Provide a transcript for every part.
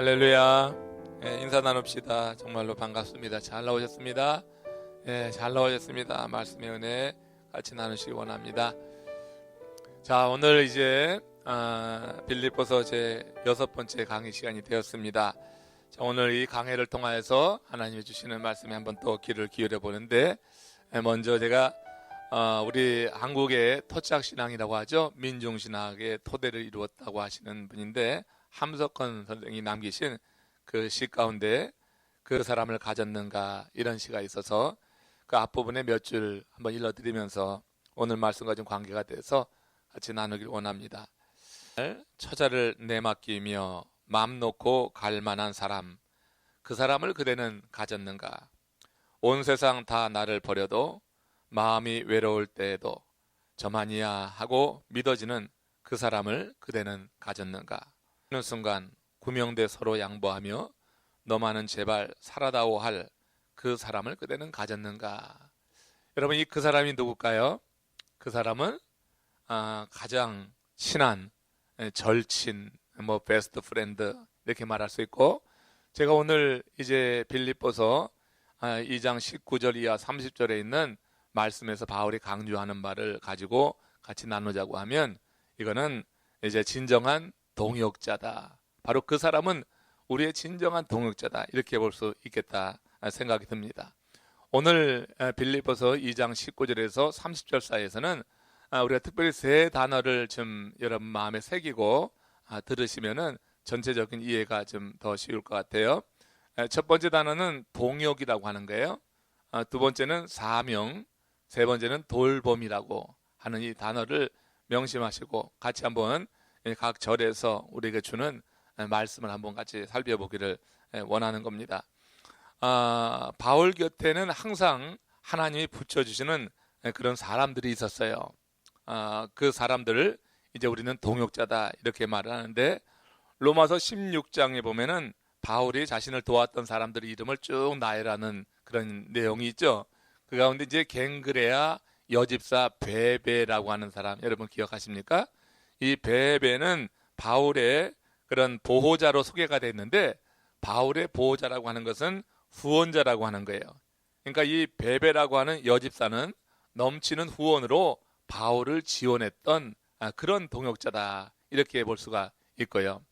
할렐루야. 인사 나눕시다. 정말로 반갑습니다. 잘 나오셨습니다. 잘 나오셨습니다. 말씀의 은혜 같이 나누시기 원합니다. 자, 오늘 이제 빌립보서 제 6번째 강의 시간이 되었습니다. 자, 오늘 이 강해를 통하여서 하나님이 주시는 말씀에 한번 또 귀를 기울여 보는데, 먼저 제가 우리 한국의 토착신앙이라고 하죠. 민중신학의 토대를 이루었다고 하시는 분인데, 함석헌 선생이 남기신 그 시 가운데 그 사람을 가졌는가, 이런 시가 있어서 그 앞부분에 몇 줄 한번 읽어드리면서 오늘 말씀과 좀 관계가 돼서 같이 나누길 원합니다. 처자를 내맡기며 맘 놓고 갈 만한 사람, 그 사람을 그대는 가졌는가. 온 세상 다 나를 버려도 마음이 외로울 때에도 저만이야 하고 믿어지는 그 사람을 그대는 가졌는가. 어느 순간 구명대 서로 양보하며 너만은 제발 살아다오 할 그 사람을 그대는 가졌는가. 여러분, 이 그 사람이 누굴까요? 그 사람은 가장 친한 절친, 베스트 프렌드, 이렇게 말할 수 있고, 제가 오늘 이제 빌립보서 2장 19절 이하 30절에 있는 말씀에서 바울이 강조하는 말을 가지고 같이 나누자고 하면, 이거는 이제 진정한 동역자다. 바로 그 사람은 우리의 진정한 동역자다, 이렇게 볼 수 있겠다 생각이 듭니다. 오늘 빌립보서 2장 19절에서 30절 사이에서는 우리가 특별히 세 단어를 좀 여러분 마음에 새기고 들으시면은 전체적인 이해가 좀 더 쉬울 것 같아요. 첫 번째 단어는 동역이라고 하는 거예요. 두 번째는 사명, 세 번째는 돌봄이라고 하는 이 단어를 명심하시고 같이 한번 각 절에서 우리에게 주는 말씀을 한번 같이 살펴보기를 원하는 겁니다. 바울 곁에는 항상 하나님이 붙여주시는 그런 사람들이 있었어요. 그 사람들을 이제 우리는 동역자다, 이렇게 말을 하는데, 로마서 16장에 보면은 바울이 자신을 도왔던 사람들의 이름을 쭉 나열하는 그런 내용이 있죠. 그 가운데 이제 갱그레아 여집사 베베라고 하는 사람, 여러분 기억하십니까? 이 베베는 바울의 그런 보호자로 소개가 됐는데, 바울의 보호자라고 하는 것은 후원자라고 하는 거예요. 그러니까 이 베베라고 하는 여집사는 넘치는 후원으로 바울을 지원했던 그런 동역자다, 이렇게 볼 수가 있고요.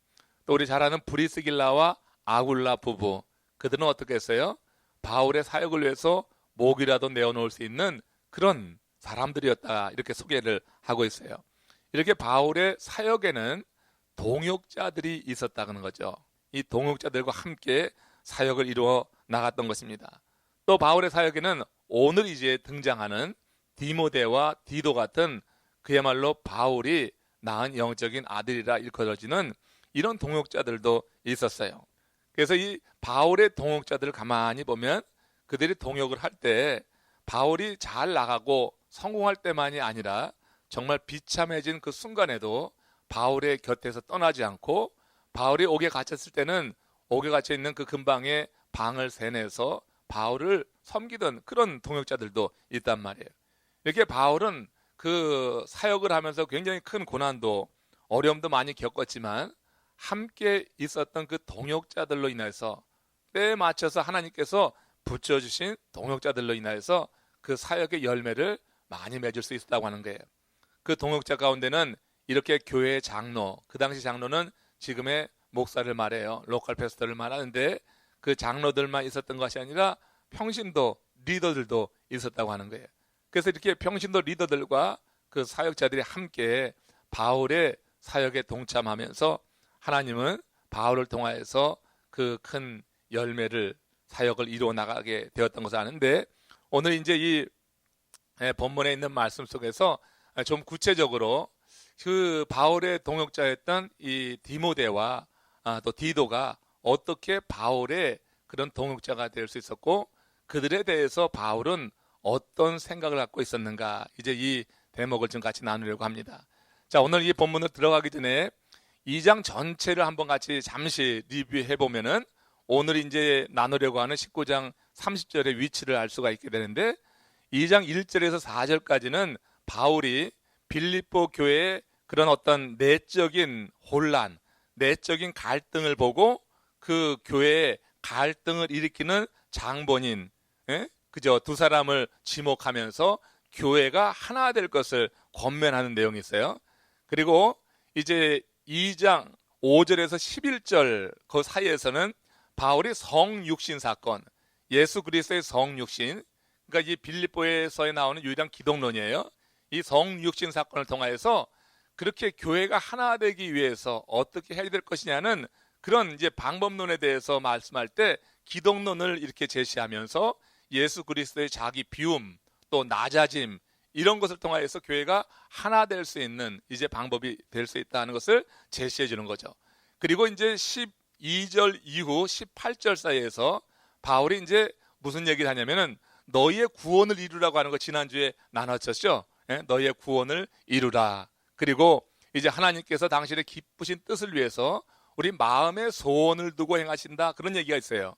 또 우리 잘 아는 브리스길라와 아굴라 부부, 그들은 어떻게 했어요? 바울의 사역을 위해서 목이라도 내어놓을 수 있는 그런 사람들이었다, 이렇게 소개를 하고 있어요. 이렇게 바울의 사역에는 동역자들이 있었다는 거죠. 이 동역자들과 함께 사역을 이루어 나갔던 것입니다. 또 바울의 사역에는 오늘 이제 등장하는 디모데와 디도 같은 그야말로 바울이 낳은 영적인 아들이라 일컬어지는 이런 동역자들도 있었어요. 그래서 이 바울의 동역자들을 가만히 보면 그들이 동역을 할 때 바울이 잘 나가고 성공할 때만이 아니라 정말 비참해진 그 순간에도 바울의 곁에서 떠나지 않고, 바울이 옥에 갇혔을 때는 옥에 갇혀 있는 그 근방에 방을 세내서 바울을 섬기던 그런 동역자들도 있단 말이에요. 이렇게 바울은 그 사역을 하면서 굉장히 큰 고난도 어려움도 많이 겪었지만, 함께 있었던 그 동역자들로 인해서 때에 맞춰서 하나님께서 붙여주신 동역자들로 인해서 그 사역의 열매를 많이 맺을 수 있었다고 하는 거예요. 그 동역자 가운데는 이렇게 교회의 장로, 그 당시 장로는 지금의 목사를 말해요. 로컬 패스터를 말하는데, 그 장로들만 있었던 것이 아니라 평신도 리더들도 있었다고 하는 거예요. 그래서 이렇게 평신도 리더들과 그 사역자들이 함께 바울의 사역에 동참하면서 하나님은 바울을 통하여서 그 큰 열매를, 사역을 이루어 나가게 되었던 것을 아는데, 오늘 이제 이 본문에 있는 말씀 속에서 좀 구체적으로 그 바울의 동역자였던 이 디모데와 또 디도가 어떻게 바울의 그런 동역자가 될 수 있었고, 그들에 대해서 바울은 어떤 생각을 갖고 있었는가, 이제 이 대목을 좀 같이 나누려고 합니다. 자, 오늘 이 본문으로 들어가기 전에 2장 전체를 한번 같이 잠시 리뷰해 보면은 오늘 이제 나누려고 하는 19장 30절의 위치를 알 수가 있게 되는데, 2장 1절에서 4절까지는 바울이 빌립보 교회의 그런 어떤 내적인 혼란, 내적인 갈등을 보고 그 교회에 갈등을 일으키는 장본인, 그죠? 두 사람을 지목하면서 교회가 하나 될 것을 권면하는 내용이 있어요. 그리고 이제 2장 5절에서 11절 그 사이에서는 바울이 성육신 사건, 예수 그리스도의 성육신, 그러니까 이 빌립보에서에 나오는 유일한 기독론이에요. 이 성육신 사건을 통하여서 그렇게 교회가 하나 되기 위해서 어떻게 해야 될 것이냐는 그런 이제 방법론에 대해서 말씀할 때 기독론을 이렇게 제시하면서 예수 그리스도의 자기 비움, 또 낮아짐, 이런 것을 통하여서 교회가 하나 될 수 있는 이제 방법이 될 수 있다는 것을 제시해 주는 거죠. 그리고 이제 12절 이후 18절 사이에서 바울이 이제 무슨 얘기를 하냐면은 너희의 구원을 이루라고 하는 거 지난주에 나눴었죠. 너희의 구원을 이루라. 그리고 이제 하나님께서 당신의 기쁘신 뜻을 위해서 우리 마음의 소원을 두고 행하신다, 그런 얘기가 있어요.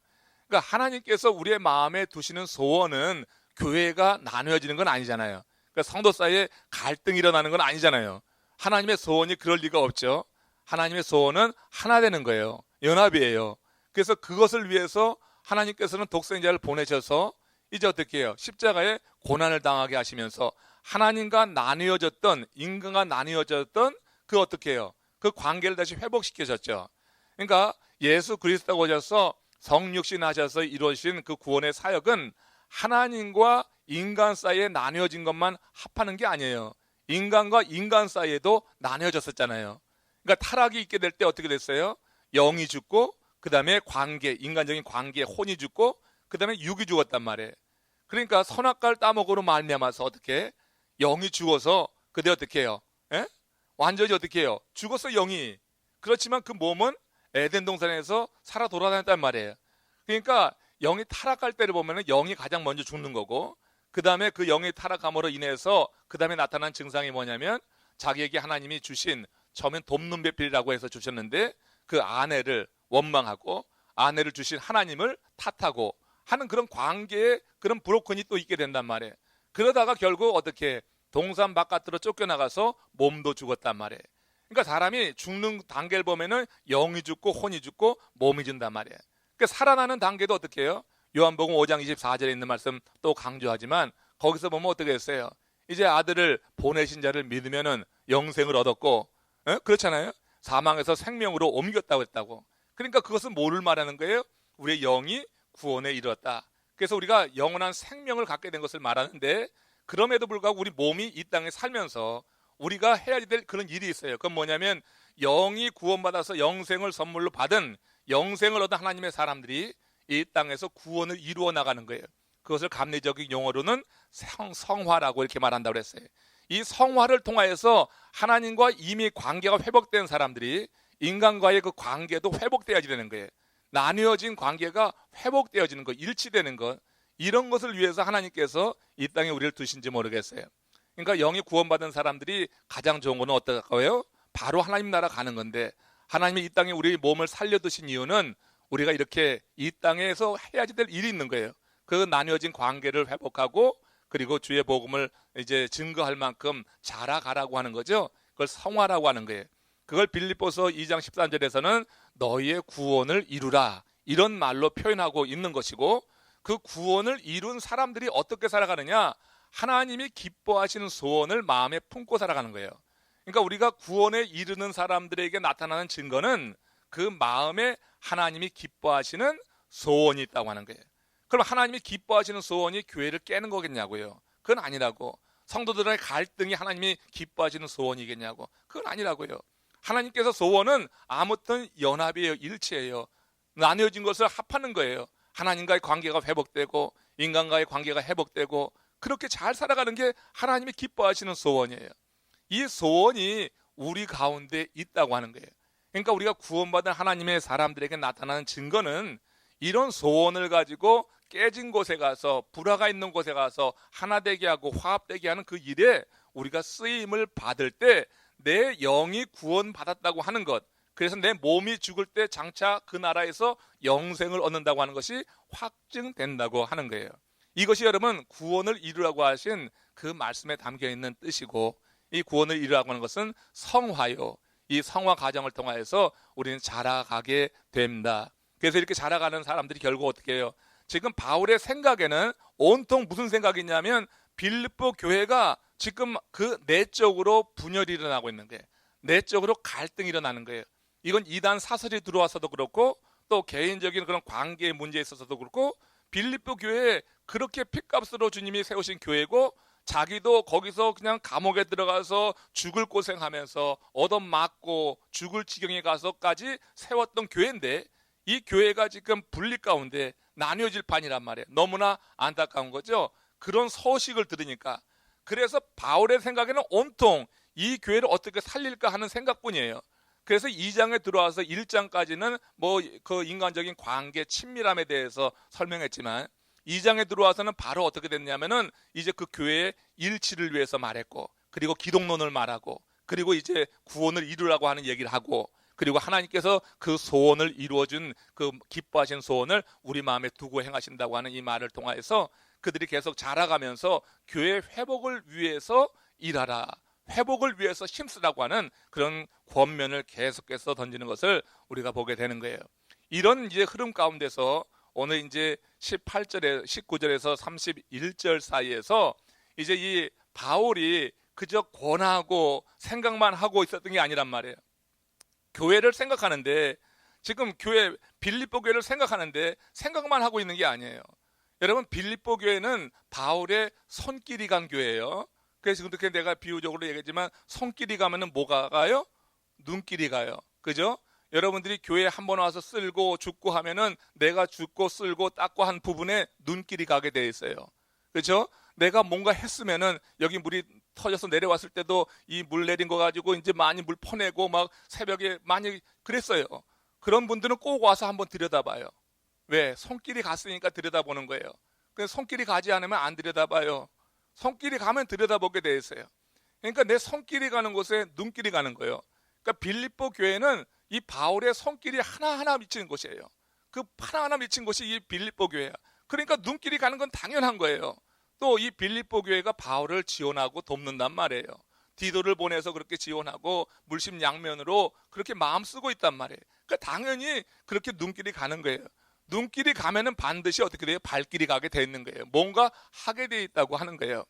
그러니까 하나님께서 우리의 마음에 두시는 소원은 교회가 나누어지는 건 아니잖아요. 그러니까 성도 사이에 갈등이 일어나는 건 아니잖아요. 하나님의 소원이 그럴 리가 없죠. 하나님의 소원은 하나 되는 거예요. 연합이에요. 그래서 그것을 위해서 하나님께서는 독생자를 보내셔서 이제 어떻게 해요? 십자가에 고난을 당하게 하시면서 하나님과 나뉘어졌던, 인간과 나뉘어졌던 그 어떻게 해요? 그 관계를 다시 회복시키셨죠. 그러니까 예수 그리스도가 오셔서 성육신 하셔서 이루어진 그 구원의 사역은 하나님과 인간 사이에 나뉘어진 것만 합하는 게 아니에요. 인간과 인간 사이에도 나뉘어졌었잖아요. 그러니까 타락이 있게 될 때 어떻게 됐어요? 영이 죽고, 그 다음에 관계, 인간적인 관계에 혼이 죽고, 그 다음에 육이 죽었단 말이에요. 그러니까 선악과를 따먹으로 말미암아서 어떻게 영이 죽어서 그때 어떻게 해요? 완전히 어떻게 해요? 죽었어, 영이. 그렇지만 그 몸은 에덴 동산에서 살아 돌아다녔단 말이에요. 그러니까 영이 타락할 때를 보면 영이 가장 먼저 죽는 거고, 그 다음에 그 영이 타락함으로 인해서 그 다음에 나타난 증상이 뭐냐면 자기에게 하나님이 주신, 처음엔 돕는 배필이라고 해서 주셨는데 그 아내를 원망하고 아내를 주신 하나님을 탓하고 하는 그런 관계에 그런 브로큰이 또 있게 된단 말이에요. 그러다가 결국 어떻게 동산 바깥으로 쫓겨나가서 몸도 죽었단 말이에요. 그러니까 사람이 죽는 단계를 보면은 영이 죽고 혼이 죽고 몸이 죽는단 말이에요. 그러니까 살아나는 단계도 어떻게 해요? 요한복음 5장 24절에 있는 말씀 또 강조하지만 거기서 보면 어떻게 했어요? 이제 아들을 보내신 자를 믿으면은 영생을 얻었고, 그렇잖아요. 사망에서 생명으로 옮겼다고 했다고. 그러니까 그것은 뭐를 말하는 거예요? 우리의 영이 구원에 이르렀다. 그래서 우리가 영원한 생명을 갖게 된 것을 말하는데, 그럼에도 불구하고 우리 몸이 이 땅에 살면서 우리가 해야 될 그런 일이 있어요. 그건 뭐냐면 영이 구원받아서 영생을 선물로 받은, 영생을 얻은 하나님의 사람들이 이 땅에서 구원을 이루어 나가는 거예요. 그것을 감리적인 용어로는 성화라고 이렇게 말한다고 했어요. 이 성화를 통하여서 하나님과 이미 관계가 회복된 사람들이 인간과의 그 관계도 회복되어야 되는 거예요. 나뉘어진 관계가 회복되어지는 것, 일치되는 것, 이런 것을 위해서 하나님께서 이 땅에 우리를 두신지 모르겠어요. 그러니까 영이 구원받은 사람들이 가장 좋은 건 어떨까요? 바로 하나님 나라 가는 건데, 하나님이 이 땅에 우리 몸을 살려두신 이유는 우리가 이렇게 이 땅에서 해야지 될 일이 있는 거예요. 그 나뉘어진 관계를 회복하고, 그리고 주의 복음을 이제 증거할 만큼 자라가라고 하는 거죠. 그걸 성화라고 하는 거예요. 그걸 빌립보서 2장 13절에서는 너희의 구원을 이루라, 이런 말로 표현하고 있는 것이고, 그 구원을 이룬 사람들이 어떻게 살아가느냐? 하나님이 기뻐하시는 소원을 마음에 품고 살아가는 거예요. 그러니까 우리가 구원에 이르는 사람들에게 나타나는 증거는 그 마음에 하나님이 기뻐하시는 소원이 있다고 하는 거예요. 그럼 하나님이 기뻐하시는 소원이 교회를 깨는 거겠냐고요? 그건 아니라고. 성도들의 갈등이 하나님이 기뻐하시는 소원이겠냐고? 그건 아니라고요. 하나님께서 소원은 아무튼 연합이에요, 일치예요. 나뉘어진 것을 합하는 거예요. 하나님과의 관계가 회복되고 인간과의 관계가 회복되고 그렇게 잘 살아가는 게 하나님이 기뻐하시는 소원이에요. 이 소원이 우리 가운데 있다고 하는 거예요. 그러니까 우리가 구원받은 하나님의 사람들에게 나타나는 증거는 이런 소원을 가지고 깨진 곳에 가서, 불화가 있는 곳에 가서 하나 되게 하고 화합되게 하는 그 일에 우리가 쓰임을 받을 때 내 영이 구원받았다고 하는 것, 그래서 내 몸이 죽을 때 장차 그 나라에서 영생을 얻는다고 하는 것이 확증된다고 하는 거예요. 이것이 여러분 구원을 이루라고 하신 그 말씀에 담겨있는 뜻이고, 이 구원을 이루라고 하는 것은 성화요, 이 성화 과정을 통하여서 우리는 자라가게 됩니다. 그래서 이렇게 자라가는 사람들이 결국 어떻게 해요? 지금 바울의 생각에는 온통 무슨 생각이냐면 빌립보 교회가 지금 그 내적으로 분열이 일어나고 있는 거예요. 내적으로 갈등이 일어나는 거예요. 이건 이단 사설이 들어와서도 그렇고 또 개인적인 그런 관계의 문제에 있어서도 그렇고 빌립보 교회에 그렇게 핏값으로 주님이 세우신 교회고 자기도 거기서 그냥 감옥에 들어가서 죽을 고생하면서 얻어맞고 죽을 지경에 가서까지 세웠던 교회인데 이 교회가 지금 분리 가운데 나뉘어질 판이란 말이에요. 너무나 안타까운 거죠. 그런 소식을 들으니까. 그래서 바울의 생각에는 온통 이 교회를 어떻게 살릴까 하는 생각뿐이에요. 그래서 2장에 들어와서 1장까지는 뭐 그 인간적인 관계 친밀함에 대해서 설명했지만 2장에 들어와서는 바로 어떻게 됐냐면은 이제 그 교회의 일치를 위해서 말했고 그리고 기독론을 말하고 그리고 이제 구원을 이루라고 하는 얘기를 하고 그리고 하나님께서 그 소원을 이루어준 그 기뻐하신 소원을 우리 마음에 두고 행하신다고 하는 이 말을 통해서 그들이 계속 자라가면서 교회 회복을 위해서 일하라, 회복을 위해서 힘쓰라고 하는 그런 권면을 계속해서 던지는 것을 우리가 보게 되는 거예요. 이런 이제 흐름 가운데서 오늘 이제 18절에 19절에서 31절 사이에서 이제 이 바울이 그저 권하고 생각만 하고 있었던 게 아니란 말이에요. 교회를 생각하는데 지금 교회 빌립보 교회를 생각하는데 생각만 하고 있는 게 아니에요. 여러분 빌립보 교회는 바울의 손길이 간 교회예요. 그래서 그렇게 내가 비유적으로 얘기했지만 손길이 가면은 뭐가 가요? 눈길이 가요. 그죠? 여러분들이 교회에 한 번 와서 쓸고 죽고 하면은 내가 죽고 쓸고 닦고 한 부분에 눈길이 가게 돼 있어요. 그렇죠? 내가 뭔가 했으면은 여기 물이 터져서 내려왔을 때도 이 물 내린 거 가지고 이제 많이 물 퍼내고 막 새벽에 많이 그랬어요. 그런 분들은 꼭 와서 한번 들여다봐요. 왜? 손길이 갔으니까 들여다보는 거예요. 근데 손길이 가지 않으면 안 들여다봐요. 손길이 가면 들여다보게 돼 있어요. 그러니까 내 손길이 가는 곳에 눈길이 가는 거예요. 그러니까 빌립보 교회는 이 바울의 손길이 하나하나 미치는 곳이에요. 그 하나하나 미친 곳이 이 빌립보 교회야. 그러니까 눈길이 가는 건 당연한 거예요. 또 이 빌립보 교회가 바울을 지원하고 돕는단 말이에요. 디도를 보내서 그렇게 지원하고 물심양면으로 그렇게 마음 쓰고 있단 말이에요. 그러니까 당연히 그렇게 눈길이 가는 거예요. 눈길이 가면은 반드시 어떻게 돼요? 발길이 가게 돼 있는 거예요. 뭔가 하게 돼 있다고 하는 거예요.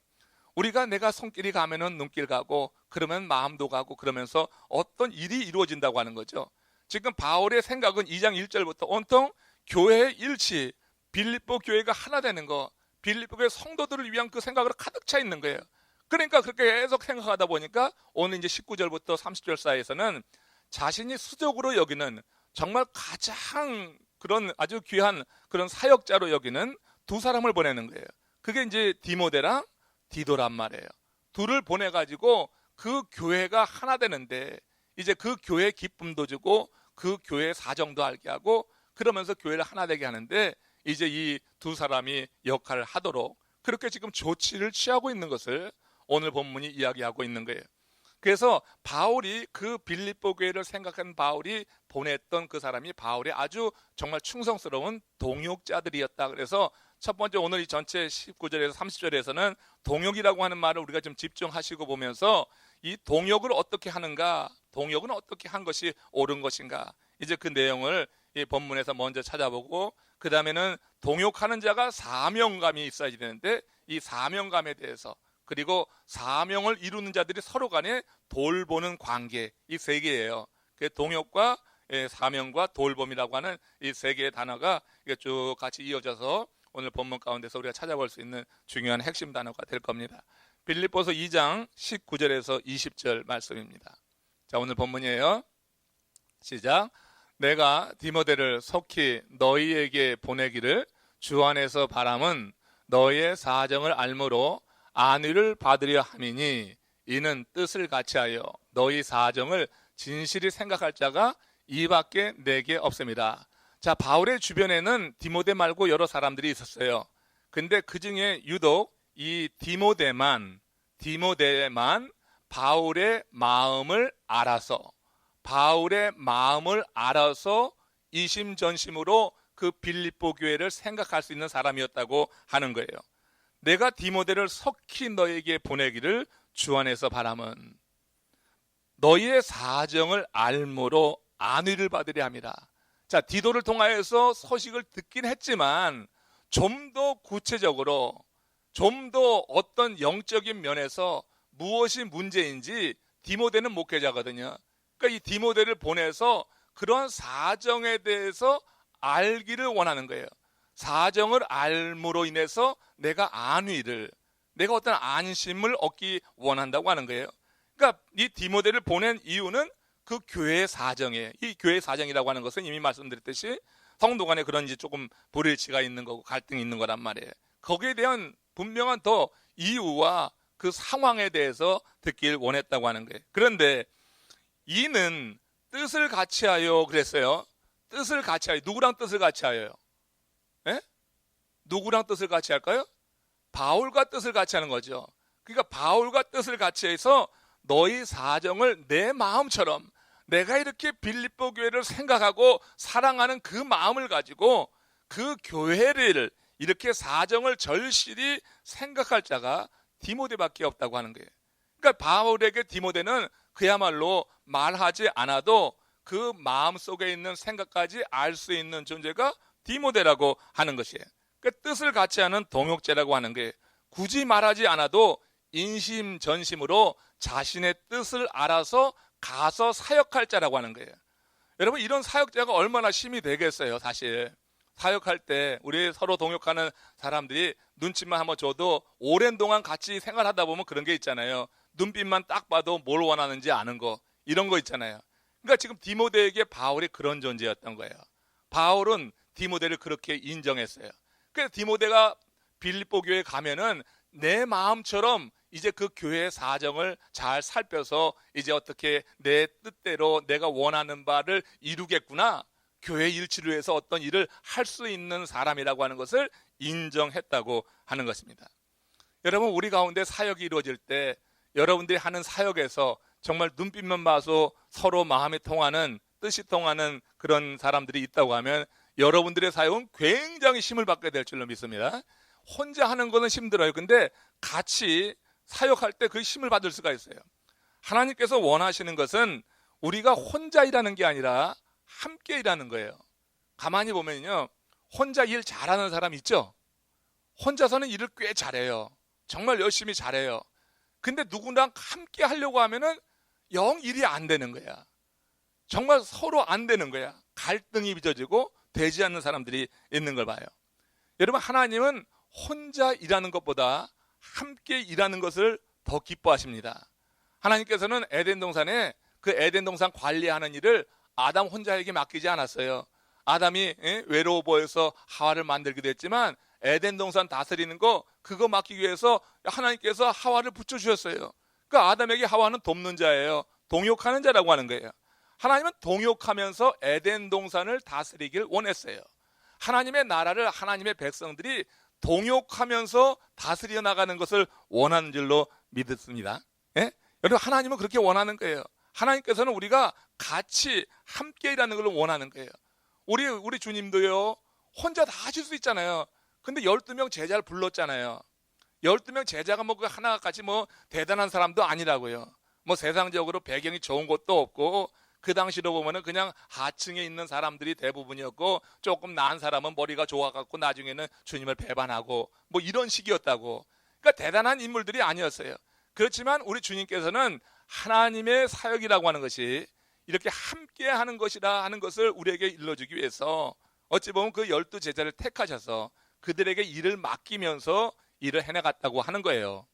우리가 내가 손길이 가면은 눈길 가고 그러면 마음도 가고 그러면서 어떤 일이 이루어진다고 하는 거죠. 지금 바울의 생각은 2장 1절부터 온통 교회의 일치, 빌립보 교회가 하나 되는 거, 빌립보 교회 성도들을 위한 그 생각으로 가득 차 있는 거예요. 그러니까 그렇게 계속 생각하다 보니까 오늘 이제 19절부터 30절 사이에서는 자신이 수적으로 여기는 정말 가장 그런 아주 귀한 그런 사역자로 여기는 두 사람을 보내는 거예요. 그게 이제 디모데랑 디도란 말이에요. 둘을 보내가지고 그 교회가 하나 되는데 이제 그 교회의 기쁨도 주고 그 교회의 사정도 알게 하고 그러면서 교회를 하나 되게 하는데 이제 이 두 사람이 역할을 하도록 그렇게 지금 조치를 취하고 있는 것을 오늘 본문이 이야기하고 있는 거예요. 그래서 바울이 그 빌립보 교회를 생각한 바울이 보냈던 그 사람이 바울의 아주 정말 충성스러운 동역자들이었다. 그래서 첫 번째 오늘 이 전체 19절에서 30절에서는 동역이라고 하는 말을 우리가 좀 집중하시고 보면서 이 동역을 어떻게 하는가, 동역은 어떻게 한 것이 옳은 것인가, 이제 그 내용을 이 본문에서 먼저 찾아보고 그 다음에는 동역하는 자가 사명감이 있어야 되는데 이 사명감에 대해서 그리고 사명을 이루는 자들이 서로 간에 돌보는 관계, 이 세 개예요. 동역과 사명과 돌봄이라고 하는 이 세 개의 단어가 쭉 같이 이어져서 오늘 본문 가운데서 우리가 찾아볼 수 있는 중요한 핵심 단어가 될 겁니다. 빌립보서 2장 19절에서 20절 말씀입니다. 자, 오늘 본문이에요. 시작. 내가 디모데를 속히 너희에게 보내기를 주 안에서 바람은 너희의 사정을 알므로 안위를 받으려 함이니 이는 뜻을 같이하여 너희 사정을 진실히 생각할 자가 이밖에 내게 없습니다. 자, 바울의 주변에는 디모데 말고 여러 사람들이 있었어요. 근데 그 중에 유독 이 디모데만 바울의 마음을 알아서 이심전심으로 그 빌립보 교회를 생각할 수 있는 사람이었다고 하는 거예요. 내가 디모데를 속히 너에게 보내기를 주 안에서 바람은 너희의 사정을 알므로 안위를 받으려 함이라. 자, 디도를 통하여서 소식을 듣긴 했지만 좀 더 구체적으로 좀 더 어떤 영적인 면에서 무엇이 문제인지 디모데는 목회자거든요. 그러니까 이 디모데를 보내서 그런 사정에 대해서 알기를 원하는 거예요. 사정을 알므로 인해서 내가 안위를, 내가 어떤 안심을 얻기 원한다고 하는 거예요. 그러니까 이 디모데를 보낸 이유는 그 교회의 사정이에요. 이 교회의 사정이라고 하는 것은 이미 말씀드렸듯이 성도 간에 그런 이제 조금 불일치가 있는 거고 갈등이 있는 거란 말이에요. 거기에 대한 분명한 더 이유와 그 상황에 대해서 듣길 원했다고 하는 거예요. 그런데 이는 뜻을 같이하여 그랬어요. 뜻을 같이하여. 누구랑 뜻을 같이하여요? 예? 누구랑 뜻을 같이 할까요? 바울과 뜻을 같이 하는 거죠. 그러니까 바울과 뜻을 같이 해서 너희 사정을 내 마음처럼, 내가 이렇게 빌립보 교회를 생각하고 사랑하는 그 마음을 가지고 그 교회를 이렇게 사정을 절실히 생각할 자가 디모데밖에 없다고 하는 거예요. 그러니까 바울에게 디모데는 그야말로 말하지 않아도 그 마음속에 있는 생각까지 알 수 있는 존재가 디모데라고 하는 것이에요. 그러니까 뜻을 같이 하는 동역자라고 하는 게 굳이 말하지 않아도 인심전심으로 자신의 뜻을 알아서 가서 사역할 자라고 하는 거예요. 여러분, 이런 사역자가 얼마나 힘이 되겠어요. 사실 사역할 때 우리 서로 동역하는 사람들이 눈치만 한번 줘도 오랜 동안 같이 생활하다 보면 그런 게 있잖아요. 눈빛만 딱 봐도 뭘 원하는지 아는 거, 이런 거 있잖아요. 그러니까 지금 디모데에게 바울이 그런 존재였던 거예요. 바울은 디모데를 그렇게 인정했어요. 그래서 디모데가 빌립보 교회에 가면은 내 마음처럼 이제 그 교회의 사정을 잘 살펴서 이제 어떻게 내 뜻대로 내가 원하는 바를 이루겠구나, 교회 일치를 위해서 어떤 일을 할 수 있는 사람이라고 하는 것을 인정했다고 하는 것입니다. 여러분, 우리 가운데 사역이 이루어질 때 여러분들이 하는 사역에서 정말 눈빛만 봐서 서로 마음이 통하는, 뜻이 통하는 그런 사람들이 있다고 하면 여러분들의 사역은 굉장히 힘을 받게 될 줄로 믿습니다. 혼자 하는 거는 힘들어요. 근데 같이 사역할 때 그 힘을 받을 수가 있어요. 하나님께서 원하시는 것은 우리가 혼자 일하는 게 아니라 함께 일하는 거예요. 가만히 보면요, 혼자 일 잘하는 사람 있죠? 혼자서는 일을 꽤 잘해요. 정말 열심히 잘해요. 근데 누구랑 함께 하려고 하면은 영 일이 안 되는 거야. 정말 서로 안 되는 거야. 갈등이 빚어지고 되지 않는 사람들이 있는 걸 봐요. 여러분, 하나님은 혼자 일하는 것보다 함께 일하는 것을 더 기뻐하십니다. 하나님께서는 에덴 동산에 그 에덴 동산 관리하는 일을 아담 혼자에게 맡기지 않았어요. 아담이 외로워 보여서 하와를 만들기도 했지만 에덴 동산 다스리는 거 그거 맡기기 위해서 하나님께서 하와를 붙여주셨어요. 그 아담에게 하와는 돕는 자예요. 동역하는 자라고 하는 거예요. 하나님은 동역하면서 에덴 동산을 다스리길 원했어요. 하나님의 나라를 하나님의 백성들이 동역하면서 다스려 나가는 것을 원하는 줄로 믿습니다. 예? 여러분, 하나님은 그렇게 원하는 거예요. 하나님께서는 우리가 같이 함께 일하는 걸 원하는 거예요. 우리 주님도요, 혼자 다 하실 수 있잖아요. 근데 12명 제자를 불렀잖아요. 12명 제자가 뭐 그 하나같이 뭐 대단한 사람도 아니라고요. 뭐 세상적으로 배경이 좋은 것도 없고 그 당시로 보면은 그냥 하층에 있는 사람들이 대부분이었고 조금 나은 사람은 머리가 좋아갖고 나중에는 주님을 배반하고 뭐 이런 식이었다고. 그러니까 대단한 인물들이 아니었어요. 그렇지만 우리 주님께서는 하나님의 사역이라고 하는 것이 이렇게 함께 하는 것이라 하는 것을 우리에게 일러주기 위해서 어찌 보면 그 12제자를 택하셔서 그들에게 일을 맡기면서 일을 해나갔다고 하는 거예요.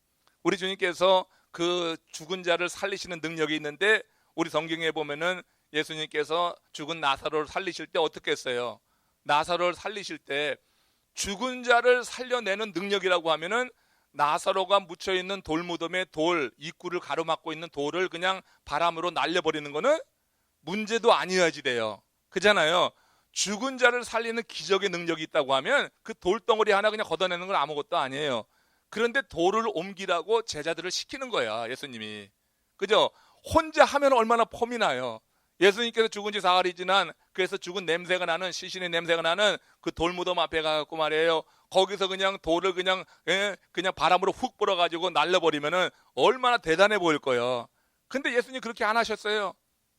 우리 주님께서 그 죽은 자를 살리시는 능력이 있는데 우리 성경에 보면은 예수님께서 죽은 나사로를 살리실 때 어떻게 했어요? 나사로를 살리실 때 죽은 자를 살려내는 능력이라고 하면은 나사로가 묻혀있는 돌무덤에 돌 입구를 가로막고 있는 돌을 그냥 바람으로 날려버리는 거는 문제도 아니어야지 돼요. 그잖아요. 죽은 자를 살리는 기적의 능력이 있다고 하면 그 돌덩어리 하나 그냥 걷어내는 건 아무것도 아니에요. 그런데 돌을 옮기라고 제자들을 시키는 거야, 예수님이. 그죠? 혼자 하면 얼마나 폼이 나요. 예수님께서 죽은 지 사흘이 지난, 그래서 죽은 냄새가 나는, 시신의 냄새가 나는 그 돌무덤 앞에 가갖고 말이에요, 거기서 그냥 돌을 그냥 바람으로 훅 불어가지고 날려버리면은 얼마나 대단해 보일 거예요. 근데 예수님 그렇게 안 하셨어요.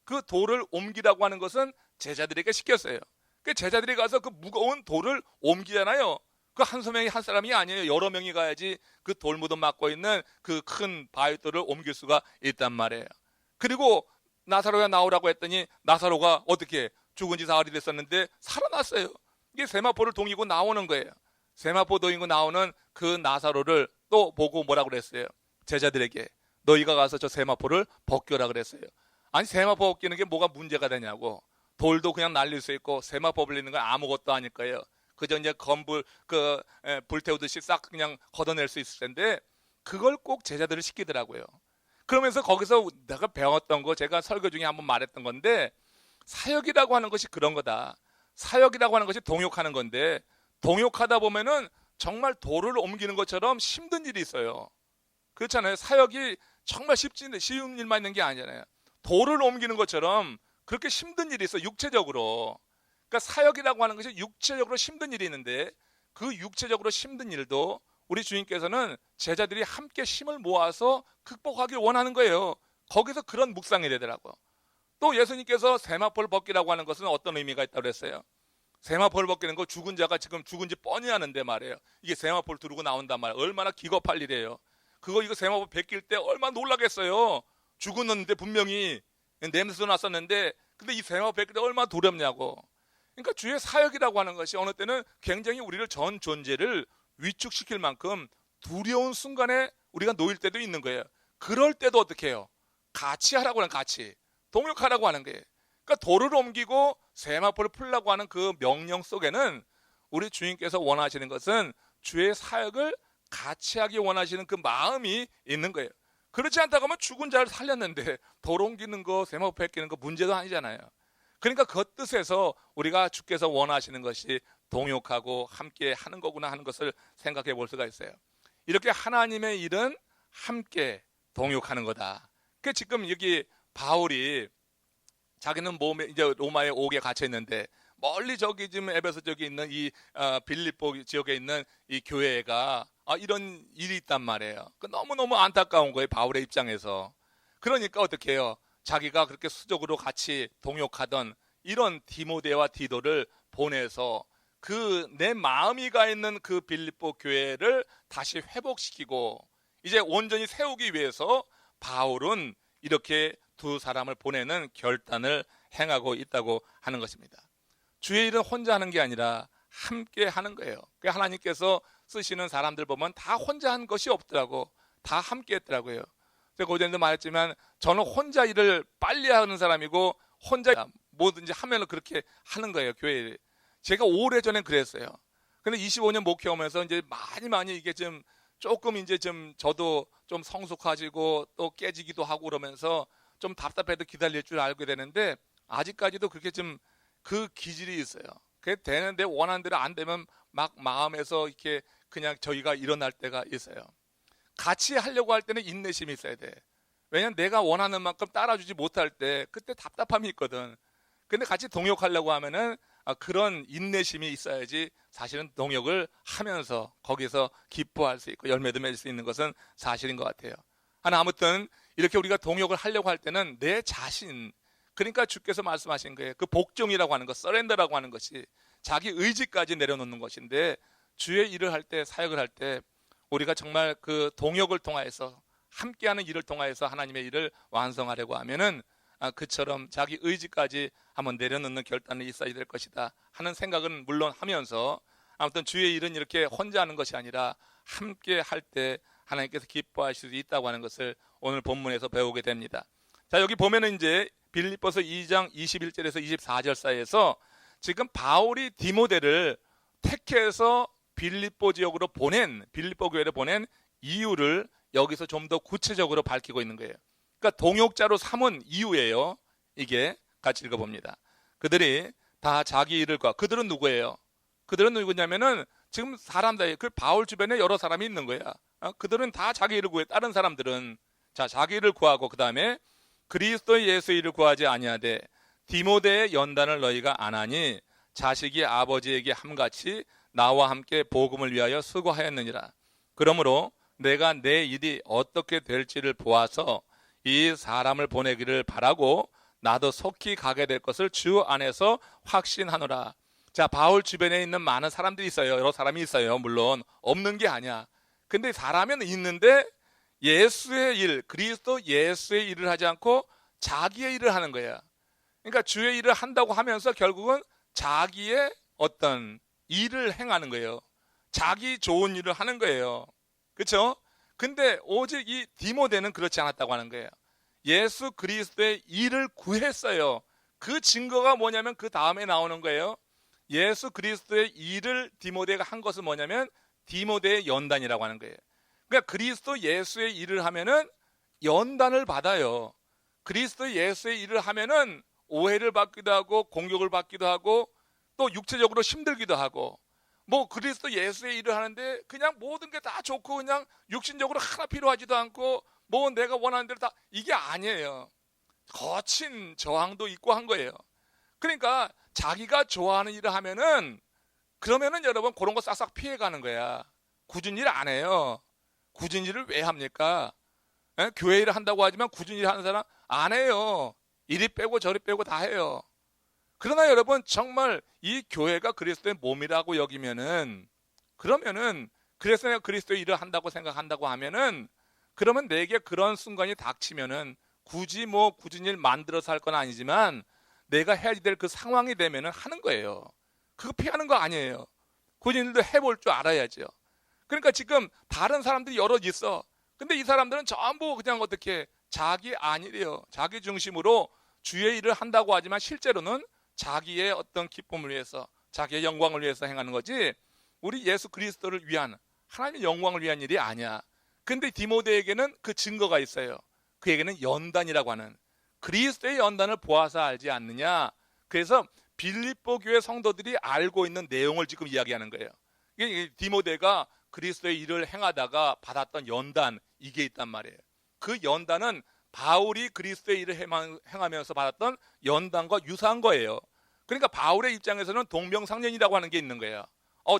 그 돌을 옮기라고 하는 것은 제자들에게 시켰어요. 그 제자들이 가서 그 무거운 돌을 옮기잖아요. 그 한 소명이 한 사람이 아니에요. 여러 명이 가야지 그 돌무덤 막고 있는 그 큰 바위돌을 옮길 수가 있단 말이에요. 그리고 나사로가 나오라고 했더니 나사로가 어떻게 죽은 지 사흘이 됐었는데 살아났어요. 이게 세마포를 동이고 나오는 거예요. 세마포 동이고 나오는 그 나사로를 또 보고 뭐라고 그랬어요? 제자들에게 너희가 가서 저 세마포를 벗겨라 그랬어요. 아니 세마포 벗기는 게 뭐가 문제가 되냐고. 돌도 그냥 날릴 수 있고 세마포 벌리는 건 아무것도 아닐 거예요. 그저 이제 불태우듯이 싹 그냥 걷어낼 수 있을 텐데 그걸 꼭 제자들을 시키더라고요. 그러면서 거기서 내가 배웠던 거 제가 설교 중에 한번 말했던 건데 사역이라고 하는 것이 그런 거다. 사역이라고 하는 것이 동역하는 건데 동역하다 보면은 정말 돌을 옮기는 것처럼 힘든 일이 있어요. 그렇잖아요. 사역이 정말 쉬운 일만 있는 게 아니잖아요. 돌을 옮기는 것처럼 그렇게 힘든 일이 있어요. 육체적으로. 그러니까 사역이라고 하는 것이 육체적으로 힘든 일이 있는데 그 육체적으로 힘든 일도 우리 주님께서는 제자들이 함께 힘을 모아서 극복하길 원하는 거예요. 거기서 그런 묵상이 되더라고요. 또 예수님께서 세마포를 벗기라고 하는 것은 어떤 의미가 있다고 그랬어요? 세마포를 벗기는 거 죽은 자가 지금 죽은지 뻔히 아는데 말이에요. 이게 세마포를 두르고 나온단 말이에요. 얼마나 기겁할 일이에요. 이거 세마포 벗길 때 얼마나 놀라겠어요. 죽었는데 분명히 냄새도 났었는데 근데 이 세마포 벗길 때 얼마나 두렵냐고. 그러니까 주의 사역이라고 하는 것이 어느 때는 굉장히 우리를 전 존재를 위축시킬 만큼 두려운 순간에 우리가 놓일 때도 있는 거예요. 그럴 때도 어떻게 해요? 같이 하라고 하는 같이 동역하라고 하는 거예요. 그러니까 돌을 옮기고 세마포를 풀라고 하는 그 명령 속에는 우리 주님께서 원하시는 것은 주의 사역을 같이 하기 원하시는 그 마음이 있는 거예요. 그렇지 않다고 하면 죽은 자를 살렸는데 돌 옮기는 거 세마포 뺏기는 거 문제도 아니잖아요. 그러니까 그 뜻에서 우리가 주께서 원하시는 것이 동역하고 함께 하는 거구나 하는 것을 생각해 볼 수가 있어요. 이렇게 하나님의 일은 함께 동역하는 거다. 그 지금 여기 바울이 자기는 몸에 이제 로마에 옥에 갇혀 있는데 멀리 저기 지금 에베소 쪽에 있는 이 빌립보 지역에 있는 이 교회가 이런 일이 있단 말이에요. 너무너무 안타까운 거예요. 바울의 입장에서. 그러니까 어떻게 해요? 자기가 그렇게 수적으로 같이 동역하던 이런 디모데와 디도를 보내서 그 내 마음이 가 있는 그 빌립보 교회를 다시 회복시키고 이제 온전히 세우기 위해서 바울은 이렇게 두 사람을 보내는 결단을 행하고 있다고 하는 것입니다. 주의 일은 혼자 하는 게 아니라 함께 하는 거예요. 하나님께서 쓰시는 사람들 보면 다 혼자 한 것이 없더라고. 다 함께 했더라고요. 제가 어제도 말했지만 저는 혼자 일을 빨리 하는 사람이고 혼자 뭐든지 하면 그렇게 하는 거예요. 교회. 제가 오래전엔 그랬어요. 근데 25년 목회하면서 이제 많이 이게 좀 조금 이제 좀 저도 좀 성숙해지고 또 깨지기도 하고 그러면서 좀 답답해도 기다릴 줄 알게 되는데 아직까지도 그렇게 좀 그 기질이 있어요. 그게 되는데 원하는 대로 안 되면 막 마음에서 이렇게 그냥 저희가 일어날 때가 있어요. 같이 하려고 할 때는 인내심이 있어야 돼. 왜냐면 내가 원하는 만큼 따라주지 못할 때 그때 답답함이 있거든. 근데 같이 동역하려고 하면은 그런 인내심이 있어야지 사실은 동역을 하면서 거기서 기뻐할 수 있고 열매도 맺을 수 있는 것은 사실인 것 같아요. 아무튼 이렇게 우리가 동역을 하려고 할 때는 내 자신, 그러니까 주께서 말씀하신 거예요. 그 복종이라고 하는 것, 서렌더라고 하는 것이 자기 의지까지 내려놓는 것인데 주의 일을 할 때, 사역을 할 때 우리가 정말 그 동역을 통하여서 함께하는 일을 통하여서 하나님의 일을 완성하려고 하면은 그처럼 자기 의지까지 한번 내려놓는 결단이 있어야 될 것이다 하는 생각은 물론 하면서 아무튼 주의 일은 이렇게 혼자 하는 것이 아니라 함께 할 때 하나님께서 기뻐하실 수 있다고 하는 것을 오늘 본문에서 배우게 됩니다. 자, 여기 보면은 이제 빌립보서 2장 21절에서 24절 사이에서 지금 바울이 디모데를 택해서 빌립보 지역으로 빌립보 교회를 보낸 이유를 여기서 좀 더 구체적으로 밝히고 있는 거예요. 그러니까 동역자로 삼은 이유예요. 이게 같이 읽어봅니다. 그들이 다 자기 일을 구하고, 그들은 누구예요? 그들은 누구냐면은 지금 사람들, 그 바울 주변에 여러 사람이 있는 거야. 그들은 다 자기 일을 구해. 다른 사람들은 자기 일을 구하고 그 다음에 그리스도 예수의 일을 구하지 아니하되 디모데의 연단을 너희가 안 하니 자식이 아버지에게 함같이 나와 함께 복음을 위하여 수고하였느니라. 그러므로 내가 내 일이 어떻게 될지를 보아서 이 사람을 보내기를 바라고 나도 속히 가게 될 것을 주 안에서 확신하노라. 자, 바울 주변에 있는 많은 사람들이 있어요. 여러 사람이 있어요. 물론 없는 게 아니야. 근데 사람은 있는데 예수의 일, 그리스도 예수의 일을 하지 않고 자기의 일을 하는 거야. 그러니까 주의 일을 한다고 하면서 결국은 자기의 어떤 일을 행하는 거예요. 자기 좋은 일을 하는 거예요. 그렇죠? 근데 오직 이 디모데는 그렇지 않았다고 하는 거예요. 예수 그리스도의 일을 구했어요. 그 증거가 뭐냐면 그 다음에 나오는 거예요. 예수 그리스도의 일을 디모데가 한 것은 뭐냐면 디모데의 연단이라고 하는 거예요. 그러니까 그리스도 예수의 일을 하면은 연단을 받아요. 그리스도 예수의 일을 하면은 오해를 받기도 하고 공격을 받기도 하고 또 육체적으로 힘들기도 하고, 뭐 그리스도 예수의 일을 하는데 그냥 모든 게 다 좋고 그냥 육신적으로 하나 필요하지도 않고 뭐 내가 원하는 대로 다, 이게 아니에요. 거친 저항도 있고 한 거예요. 그러니까 자기가 좋아하는 일을 하면은, 그러면은 여러분 그런 거 싹싹 피해가는 거야. 굳은 일 안 해요. 굳은 일을 왜 합니까? 교회 일을 한다고 하지만 굳은 일 하는 사람 안 해요. 이리 빼고 저리 빼고 다 해요. 그러나 여러분 정말 이 교회가 그리스도의 몸이라고 여기면은, 그러면은 그래서 내가 그리스도의 일을 한다고 생각한다고 하면은, 그러면 내게 그런 순간이 닥치면은 굳이 뭐 굳은 일 만들어서 할 건 아니지만 내가 해야 될 그 상황이 되면은 하는 거예요. 그거 피하는 거 아니에요. 굳은 일도 해볼 줄 알아야죠. 그러니까 지금 다른 사람들이 여럿 있어. 근데 이 사람들은 전부 그냥 어떻게 자기 안일이에요. 자기 중심으로 주의 일을 한다고 하지만 실제로는 자기의 어떤 기쁨을 위해서, 자기의 영광을 위해서 행하는 거지 우리 예수 그리스도를 위한, 하나님의 영광을 위한 일이 아니야. 근데 디모데에게는 그 증거가 있어요. 그에게는 연단이라고 하는, 그리스도의 연단을 보아서 알지 않느냐. 그래서 빌립보 교회 성도들이 알고 있는 내용을 지금 이야기하는 거예요. 이게 디모데가 그리스도의 일을 행하다가 받았던 연단, 이게 있단 말이에요. 그 연단은 바울이 그리스도의 일을 행하면서 받았던 연단과 유사한 거예요. 그러니까 바울의 입장에서는 동병상련이라고 하는 게 있는 거예요.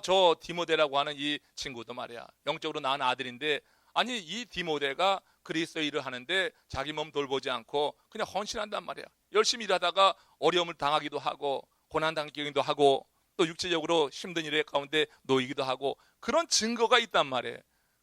저 디모데라고 하는 이 친구도 말이야, 영적으로 낳은 아들인데, 아니 이 디모데가 그리스도의 일을 하는데 자기 몸 돌보지 않고 그냥 헌신한단 말이야. 열심히 일하다가 어려움을 당하기도 하고 고난 당기기도 하고 또 육체적으로 힘든 일 가운데 놓이기도 하고, 그런 증거가 있단 말이에요.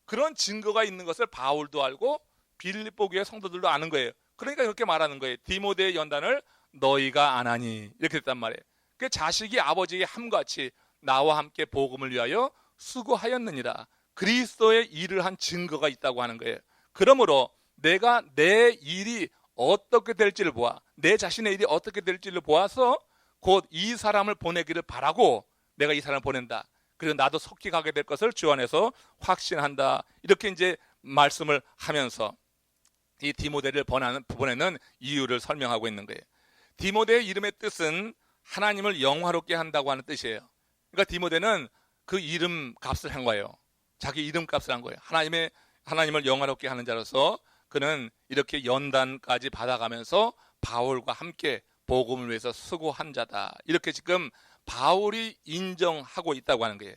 그런 증거가 있는 것을 바울도 알고 빌립보 교회 성도들도 아는 거예요. 그러니까 그렇게 말하는 거예요. 디모데의 연단을 너희가 안 하니, 이렇게 됐단 말이에요. 그 자식이 아버지에게 함같이 나와 함께 복음을 위하여 수고하였느니라. 그리스도의 일을 한 증거가 있다고 하는 거예요. 그러므로 내가 내 일이 어떻게 될지를 보아, 내 자신의 일이 어떻게 될지를 보아서 곧 이 사람을 보내기를 바라고 내가 이 사람을 보낸다. 그리고 나도 속히 가게 될 것을 주 안에서 확신한다. 이렇게 이제 말씀을 하면서 이 디모데를 보내는 이유를 설명하고 있는 거예요. 디모데의 이름의 뜻은 하나님을 영화롭게 한다고 하는 뜻이에요. 그러니까 디모데는 그 이름 값을 한 거예요. 자기 이름 값을 한 거예요. 하나님을 영화롭게 하는 자로서 그는 이렇게 연단까지 받아가면서 바울과 함께 복음을 위해서 수고한 자다. 이렇게 지금 바울이 인정하고 있다고 하는 거예요.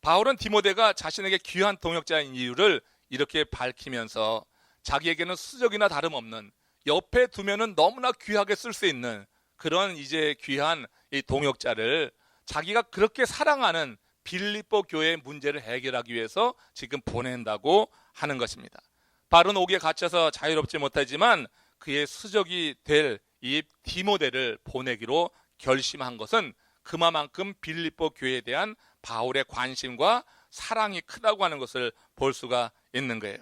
바울은 디모데가 자신에게 귀한 동역자인 이유를 이렇게 밝히면서 자기에게는 수적이나 다름없는, 옆에 두면은 너무나 귀하게 쓸 수 있는 그런 이제 귀한 이 동역자를 자기가 그렇게 사랑하는 빌립보 교회의 문제를 해결하기 위해서 지금 보낸다고 하는 것입니다. 바울은 옥에 갇혀서 자유롭지 못하지만 그의 수적이 될 이 디모데를 보내기로 결심한 것은 그만큼 빌립보 교회에 대한 바울의 관심과 사랑이 크다고 하는 것을 볼 수가 있는 거예요.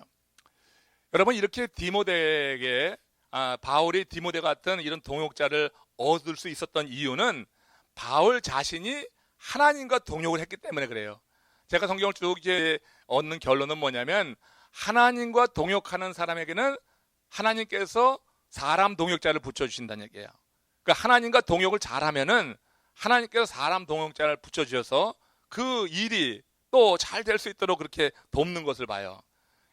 여러분, 이렇게 디모데에게 바울이 디모데 같은 이런 동역자를 얻을 수 있었던 이유는 바울 자신이 하나님과 동역을 했기 때문에 그래요. 제가 성경을 쭉 이제 얻는 결론은 뭐냐면, 하나님과 동역하는 사람에게는 하나님께서 사람 동역자를 붙여주신다는 얘기예요. 그러니까 하나님과 동역을 잘하면은 하나님께서 사람 동역자를 붙여주셔서 그 일이 또 잘 될 수 있도록 그렇게 돕는 것을 봐요.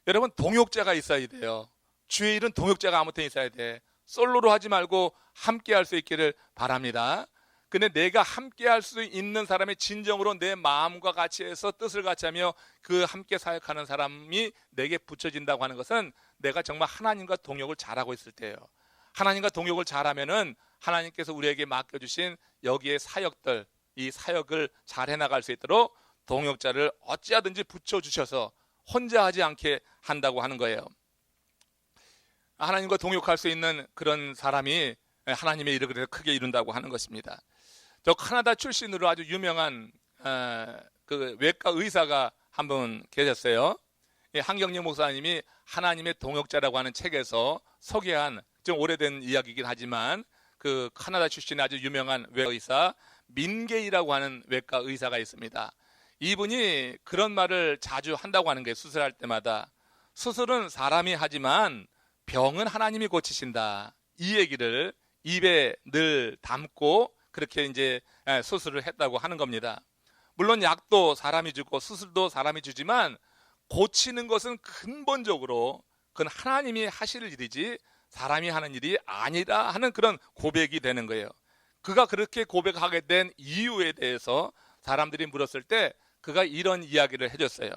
여러분, 동역자가 있어야 돼요. 주의 일은 동역자가 아무튼 있어야 돼. 솔로로 하지 말고 함께 할 수 있기를 바랍니다. 근데 내가 함께 할 수 있는 사람이 진정으로 내 마음과 같이 해서 뜻을 같이 하며 그 함께 사역하는 사람이 내게 붙여진다고 하는 것은 내가 정말 하나님과 동역을 잘하고 있을 때예요. 하나님과 동역을 잘하면은 하나님께서 우리에게 맡겨주신 여기에 사역들, 이 사역을 잘 해나갈 수 있도록 동역자를 어찌하든지 붙여주셔서 혼자 하지 않게 한다고 하는 거예요. 하나님과 동역할 수 있는 그런 사람이 하나님의 일을 그래서 크게 이룬다고 하는 것입니다. 저 카나다 출신으로 아주 유명한 그 외과 의사가 한 분 계셨어요. 한경림 목사님이 하나님의 동역자라고 하는 책에서 소개한 좀 오래된 이야기이긴 하지만 그 카나다 출신의 아주 유명한 외과 의사 민게이라고 하는 외과 의사가 있습니다. 이분이 그런 말을 자주 한다고 하는 거예요. 수술할 때마다 수술은 사람이 하지만 병은 하나님이 고치신다. 이 얘기를 입에 늘 담고 그렇게 이제 수술을 했다고 하는 겁니다. 물론 약도 사람이 주고 수술도 사람이 주지만 고치는 것은 근본적으로 그건 하나님이 하실 일이지 사람이 하는 일이 아니라 하는 그런 고백이 되는 거예요. 그가 그렇게 고백하게 된 이유에 대해서 사람들이 물었을 때 그가 이런 이야기를 해줬어요.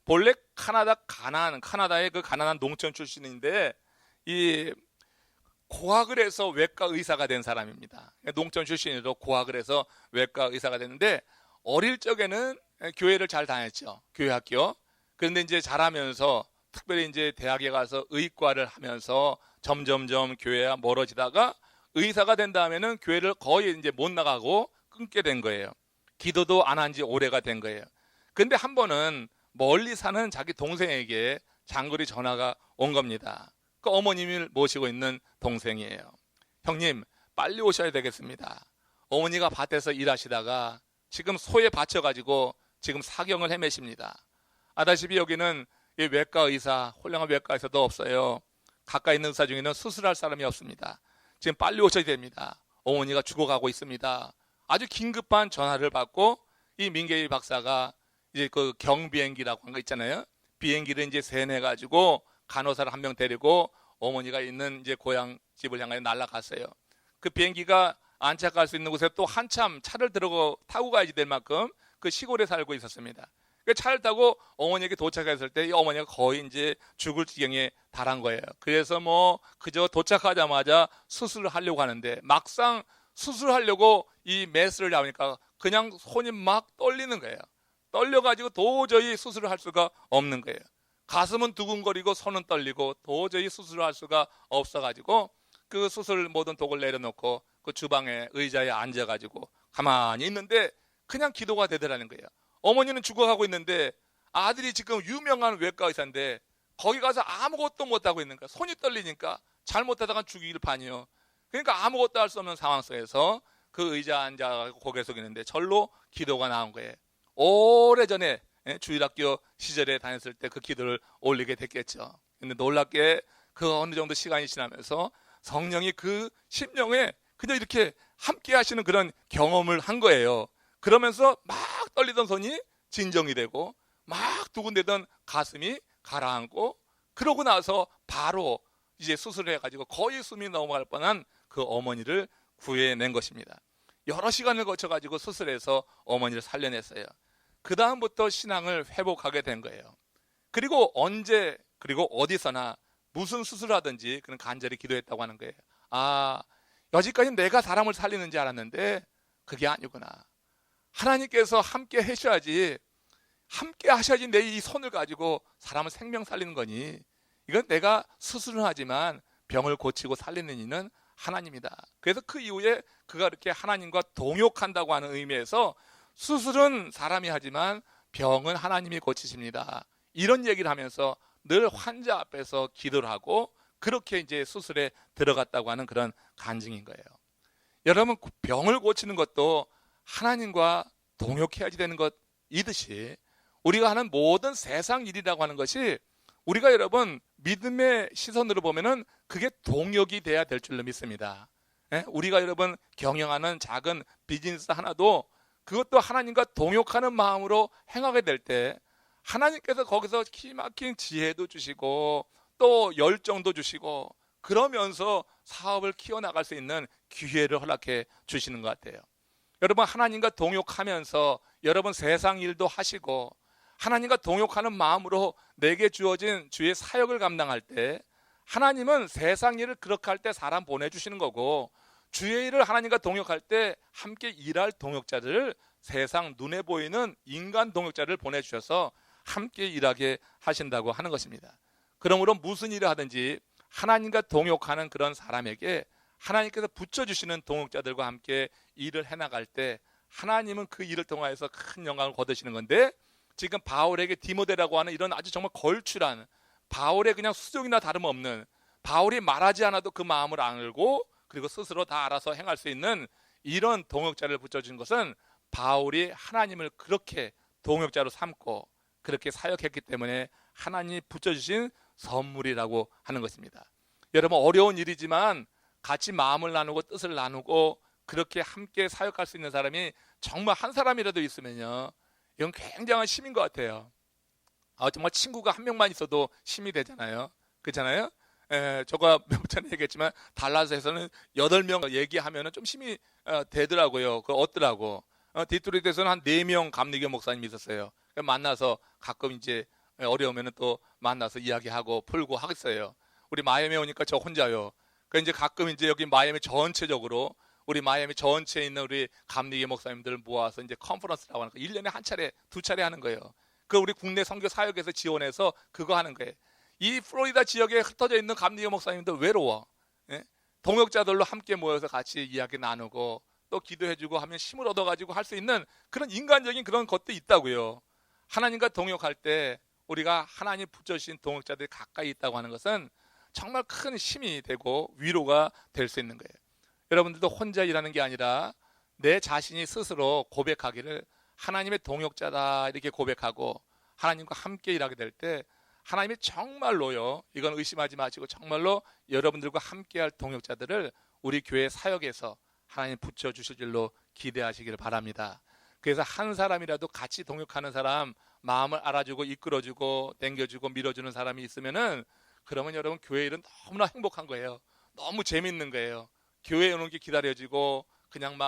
본래 카나다의 그 가난한 농촌 출신인데 이 고학을 해서 외과 의사가 된 사람입니다. 농촌 출신으로 고학을 해서 외과 의사가 됐는데 어릴 적에는 교회를 잘 다녔죠. 교회 학교. 그런데 이제 자라면서 특별히 이제 대학에 가서 의과를 하면서 점점점 교회와 멀어지다가 의사가 된 다음에는 교회를 거의 이제 못 나가고 끊게 된 거예요. 기도도 안 한 지 오래가 된 거예요. 근데 한 번은 멀리 사는 자기 동생에게 장거리 전화가 온 겁니다. 그 어머님을 모시고 있는 동생이에요. 형님, 빨리 오셔야 되겠습니다. 어머니가 밭에서 일하시다가 지금 소에 받쳐가지고 지금 사경을 헤매십니다. 아다시피 여기는 외과 의사, 훌륭한 외과 의사도 없어요. 가까이 있는 의사 중에는 수술할 사람이 없습니다. 지금 빨리 오셔야 됩니다. 어머니가 죽어가고 있습니다. 아주 긴급한 전화를 받고 이 민계희 박사가 이제 그 경비행기라고 한 거 있잖아요. 비행기를 이제 세뇌가지고 간호사를 한 명 데리고 어머니가 있는 이제 고향 집을 향해 날아갔어요. 그 비행기가 안착할 수 있는 곳에 또 한참 차를 타고 가야지 될 만큼 그 시골에 살고 있었습니다. 그 차를 타고 어머니에게 도착했을 때 이 어머니가 거의 이제 죽을 지경에 달한 거예요. 그래서 뭐 그저 도착하자마자 수술을 하려고 하는데 막상 수술하려고 이 메스를 잡으니까 그냥 손이 막 떨리는 거예요. 떨려가지고 도저히 수술을 할 수가 없는 거예요. 가슴은 두근거리고 손은 떨리고 도저히 수술을 할 수가 없어가지고 그 수술 모든 독을 내려놓고 그 주방에 의자에 앉아가지고 가만히 있는데 그냥 기도가 되더라는 거예요. 어머니는 죽어가고 있는데 아들이 지금 유명한 외과 의사인데 거기 가서 아무것도 못하고 있는 거야. 손이 떨리니까 잘못하다가 죽이길 판이요. 그러니까 아무것도 할 수 없는 상황 속에서 그 의자에 앉아가지고 고개 숙이는데 절로 기도가 나온 거예요. 오래전에 주일학교 시절에 다녔을 때 그 기도를 올리게 됐겠죠. 근데 놀랍게 그 어느 정도 시간이 지나면서 성령이 그 심령에 그냥 이렇게 함께 하시는 그런 경험을 한 거예요. 그러면서 막 떨리던 손이 진정이 되고 막 두근대던 가슴이 가라앉고 그러고 나서 바로 이제 수술을 해가지고 거의 숨이 넘어갈 뻔한 그 어머니를 구해낸 것입니다. 여러 시간을 거쳐가지고 수술해서 어머니를 살려냈어요. 그 다음부터 신앙을 회복하게 된 거예요. 그리고 언제 그리고 어디서나 무슨 수술을 하든지 그는 간절히 기도했다고 하는 거예요. 아, 여지까지 내가 사람을 살리는지 알았는데 그게 아니구나. 하나님께서 함께 하셔야지 내 이 손을 가지고 사람을 생명 살리는 거니. 이건 내가 수술을 하지만 병을 고치고 살리는 이는 하나님이다. 그래서 그 이후에 그가 이렇게 하나님과 동역한다고 하는 의미에서 수술은 사람이 하지만 병은 하나님이 고치십니다. 이런 얘기를 하면서 늘 환자 앞에서 기도를 하고 그렇게 이제 수술에 들어갔다고 하는 그런 간증인 거예요. 여러분, 병을 고치는 것도 하나님과 동역해야지 되는 것이듯이 우리가 하는 모든 세상 일이라고 하는 것이 우리가 여러분 믿음의 시선으로 보면은 그게 동역이 돼야 될 줄로 믿습니다. 우리가 여러분 경영하는 작은 비즈니스 하나도 그것도 하나님과 동역하는 마음으로 행하게 될 때 하나님께서 거기서 기막힌 지혜도 주시고 또 열정도 주시고 그러면서 사업을 키워나갈 수 있는 기회를 허락해 주시는 것 같아요. 여러분, 하나님과 동역하면서 여러분 세상 일도 하시고 하나님과 동역하는 마음으로 내게 주어진 주의 사역을 감당할 때 하나님은 세상 일을 그렇게 할 때 사람 보내주시는 거고 주의 일을 하나님과 동역할 때 함께 일할 동역자들을 세상 눈에 보이는 인간 동역자를 보내주셔서 함께 일하게 하신다고 하는 것입니다. 그러므로 무슨 일을 하든지 하나님과 동역하는 그런 사람에게 하나님께서 붙여주시는 동역자들과 함께 일을 해나갈 때 하나님은 그 일을 통하여서 큰 영광을 거두시는 건데, 지금 바울에게 디모데라고 하는 이런 아주 정말 걸출한, 바울의 그냥 수종이나 다름없는, 바울이 말하지 않아도 그 마음을 알고 그리고 스스로 다 알아서 행할 수 있는 이런 동역자를 붙여준 것은 바울이 하나님을 그렇게 동역자로 삼고 그렇게 사역했기 때문에 하나님이 붙여주신 선물이라고 하는 것입니다. 여러분, 어려운 일이지만 같이 마음을 나누고 뜻을 나누고 그렇게 함께 사역할 수 있는 사람이 정말 한 사람이라도 있으면요, 이건 굉장한 힘인 것 같아요. 정말 친구가 한 명만 있어도 힘이 되잖아요. 그렇잖아요? 제가 몇 번 얘기했지만 달라스에서는 8명 얘기하면 좀 힘이 되더라고요. 그 얻더라고. 디트로이트에서는 한 4명 감리교 목사님이 있었어요. 만나서 가끔 이제 어려우면 또 만나서 이야기하고 풀고 하겠어요. 우리 마이애미에 오니까 저 혼자요. 그 이제 가끔 이제 여기 마이애미 전체적으로 우리 마이애미 전체에 있는 우리 감리교 목사님들을 모아서 이제 컨퍼런스라고 하는 거 1년에 한 차례, 2차례 하는 거예요. 그 우리 국내 선교 사역에서 지원해서 그거 하는 거예요. 이 플로리다 지역에 흩어져 있는 감리교 목사님들 외로워. 예? 동역자들로 함께 모여서 같이 이야기 나누고 또 기도해주고 하면 힘을 얻어가지고 할 수 있는 그런 인간적인 그런 것도 있다고요. 하나님과 동역할 때 우리가 하나님 붙여주신 동역자들이 가까이 있다고 하는 것은 정말 큰 힘이 되고 위로가 될 수 있는 거예요. 여러분들도 혼자 일하는 게 아니라 내 자신이 스스로 고백하기를 하나님의 동역자다 이렇게 고백하고 하나님과 함께 일하게 될 때 하나님이 정말로요, 이건 의심하지 마시고 정말로 여러분들과 함께할 동역자들을 우리 교회 사역에서 하나님 붙여주실 줄로 기대하시기를 바랍니다. 그래서 한 사람이라도 같이 동역하는 사람, 마음을 알아주고 이끌어주고 당겨주고 밀어주는 사람이 있으면은 그러면 여러분 교회 일은 너무나 행복한 거예요. 너무 재밌는 거예요. 교회에 오는 게 기다려지고 그냥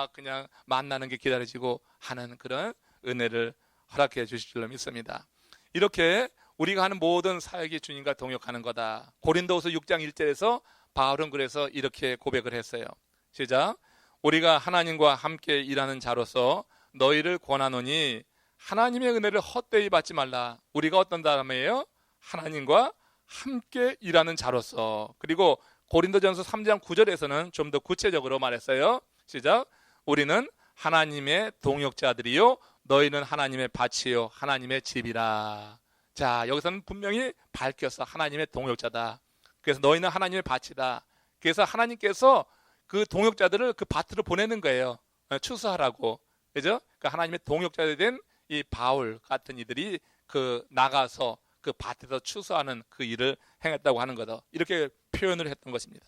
만나는 게 기다려지고 하는 그런 은혜를 허락해 주실 줄로 믿습니다. 이렇게 우리가 하는 모든 사역이 주님과 동역하는 거다. 고린도후서 6장 1절에서 바울은 그래서 이렇게 고백을 했어요. 시작. 우리가 하나님과 함께 일하는 자로서 너희를 권하노니 하나님의 은혜를 헛되이 받지 말라. 우리가 어떤 사람이에요? 하나님과 함께 일하는 자로서. 그리고 고린도전서 3장 9절에서는 좀 더 구체적으로 말했어요. 시작. 우리는 하나님의 동역자들이요 너희는 하나님의 밭이요 하나님의 집이라. 자, 여기서는 분명히 밝혔어. 하나님의 동역자다. 그래서 너희는 하나님의 밭이다. 그래서 하나님께서 그 동역자들을 그 밭으로 보내는 거예요. 추수하라고. 그죠? 그 하나님의 동역자들이 된 이 바울 같은 이들이 그 나가서 그 밭에서 추수하는 그 일을 행했다고 하는 거다. 이렇게 표현을 했던 것입니다.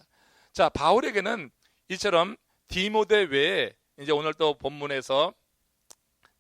자, 바울에게는 이처럼 디모데 외에 이제 오늘 또 본문에서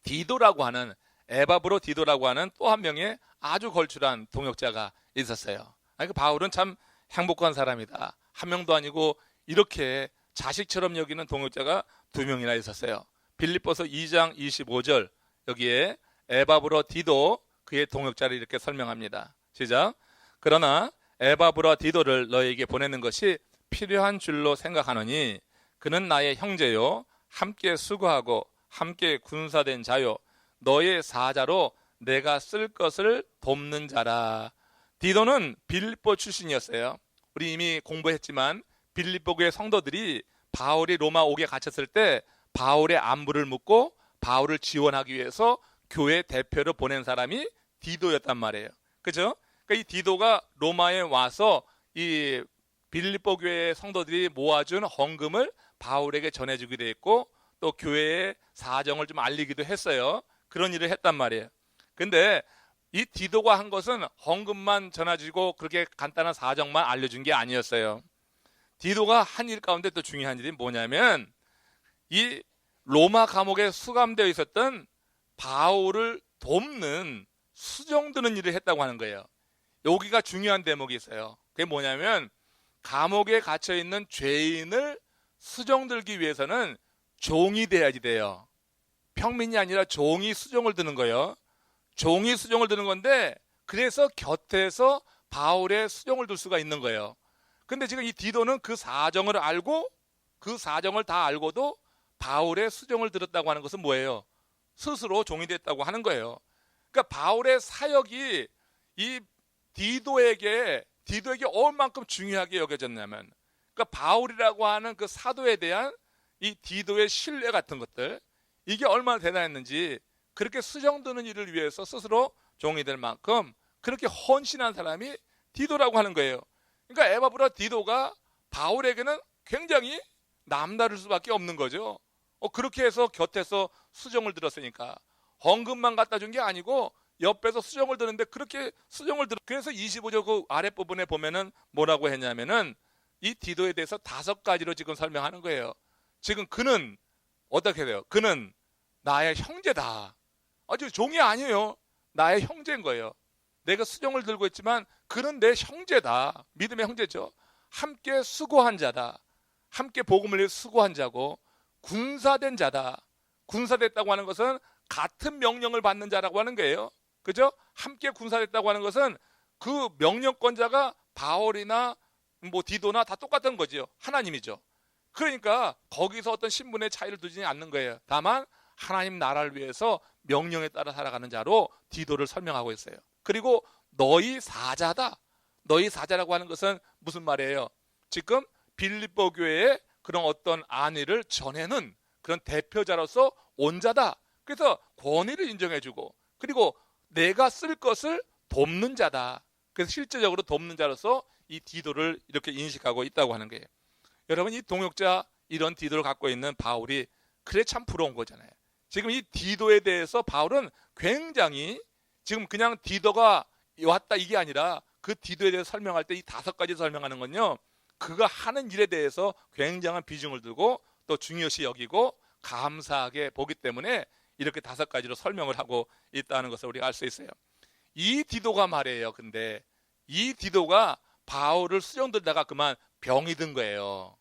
디도라고 하는, 에바브로 디도라고 하는 또 한 명의 아주 걸출한 동역자가 있었어요. 그 바울은 참 행복한 사람이다. 한 명도 아니고 이렇게 자식처럼 여기는 동역자가 2명이나 있었어요. 빌립보서 2장 25절 여기에 에바브로 디도 그의 동역자를 이렇게 설명합니다. 시작. 그러나 에바브로 디도를 너에게 보내는 것이 필요한 줄로 생각하노니 그는 나의 형제요 함께 수고하고 함께 군사된 자요 너의 사자로 내가 쓸 것을 돕는 자라. 디도는 빌립보 출신이었어요. 우리 이미 공부했지만 빌립보 교회 성도들이 바울이 로마 옥에 갇혔을 때 바울의 안부를 묻고 바울을 지원하기 위해서 교회 대표로 보낸 사람이 디도였단 말이에요. 그죠? 그러니까 이 디도가 로마에 와서 이 빌립보 교회 성도들이 모아준 헌금을 바울에게 전해주기도 했고 또 교회의 사정을 좀 알리기도 했어요. 그런 일을 했단 말이에요. 근데 이 디도가 한 것은 헌금만 전해주고 그렇게 간단한 사정만 알려준 게 아니었어요. 디도가 한 일 가운데 또 중요한 일이 뭐냐면 이 로마 감옥에 수감되어 있었던 바울을 돕는 수종드는 일을 했다고 하는 거예요. 여기가 중요한 대목이 있어요. 그게 뭐냐면 감옥에 갇혀있는 죄인을 수종들기 위해서는 종이 돼야지 돼요. 평민이 아니라 종이 수종을 드는 거예요. 종이 수종을 드는 건데 그래서 곁에서 바울의 수종을 들 수가 있는 거예요. 근데 지금 이 디도는 그 사정을 알고 그 사정을 다 알고도 바울의 수정을 들었다고 하는 것은 뭐예요? 스스로 종이 됐다고 하는 거예요. 그러니까 바울의 사역이 이 디도에게 얼만큼 중요하게 여겨졌냐면, 그러니까 바울이라고 하는 그 사도에 대한 이 디도의 신뢰 같은 것들, 이게 얼마나 대단했는지, 그렇게 수정드는 일을 위해서 스스로 종이 될 만큼 그렇게 헌신한 사람이 디도라고 하는 거예요. 그러니까 에바브라 디도가 바울에게는 굉장히 남다를 수밖에 없는 거죠. 그렇게 해서 곁에서 수정을 들었으니까 헌금만 갖다 준 게 아니고 옆에서 수정을 드는데, 그렇게 수정을 들어. 그래서 25절 그 아랫부분에 보면은 뭐라고 했냐면은 이 디도에 대해서 5가지로 지금 설명하는 거예요. 지금 그는 어떻게 돼요? 그는 나의 형제다. 아주 종이 아니에요. 나의 형제인 거예요. 내가 수정을 들고 있지만 그는 내 형제다. 믿음의 형제죠. 함께 수고한 자다. 함께 복음을 위해 수고한 자고 군사된 자다. 군사됐다고 하는 것은 같은 명령을 받는 자라고 하는 거예요. 그죠? 함께 군사됐다고 하는 것은 그 명령권자가 바울이나 뭐 디도나 다 똑같은 거죠. 하나님이죠. 그러니까 거기서 어떤 신분의 차이를 두지 않는 거예요. 다만 하나님 나라를 위해서 명령에 따라 살아가는 자로 디도를 설명하고 있어요. 그리고 너희 사자다. 너희 사자라고 하는 것은 무슨 말이에요? 지금 빌립보 교회에 그런 어떤 안위를 전해는 그런 대표자로서 온 자다. 그래서 권위를 인정해주고, 그리고 내가 쓸 것을 돕는 자다. 그래서 실제적으로 돕는 자로서 이 디도를 이렇게 인식하고 있다고 하는 거예요. 여러분, 이 동역자 이런 디도를 갖고 있는 바울이 그래 참 부러운 거잖아요. 지금 이 디도에 대해서 바울은 굉장히, 지금 그냥 디도가 왔다 이게 아니라 그 디도에 대해서 설명할 때 이 5가지 설명하는 건요, 그가 하는 일에 대해서 굉장한 비중을 두고 또 중요시 여기고 감사하게 보기 때문에 이렇게 5가지로 설명을 하고 있다는 것을 우리가 알 수 있어요. 이 디도가 말이에요. 근데 이 디도가 바울을 수정 들다가 그만 병이 든 거예요.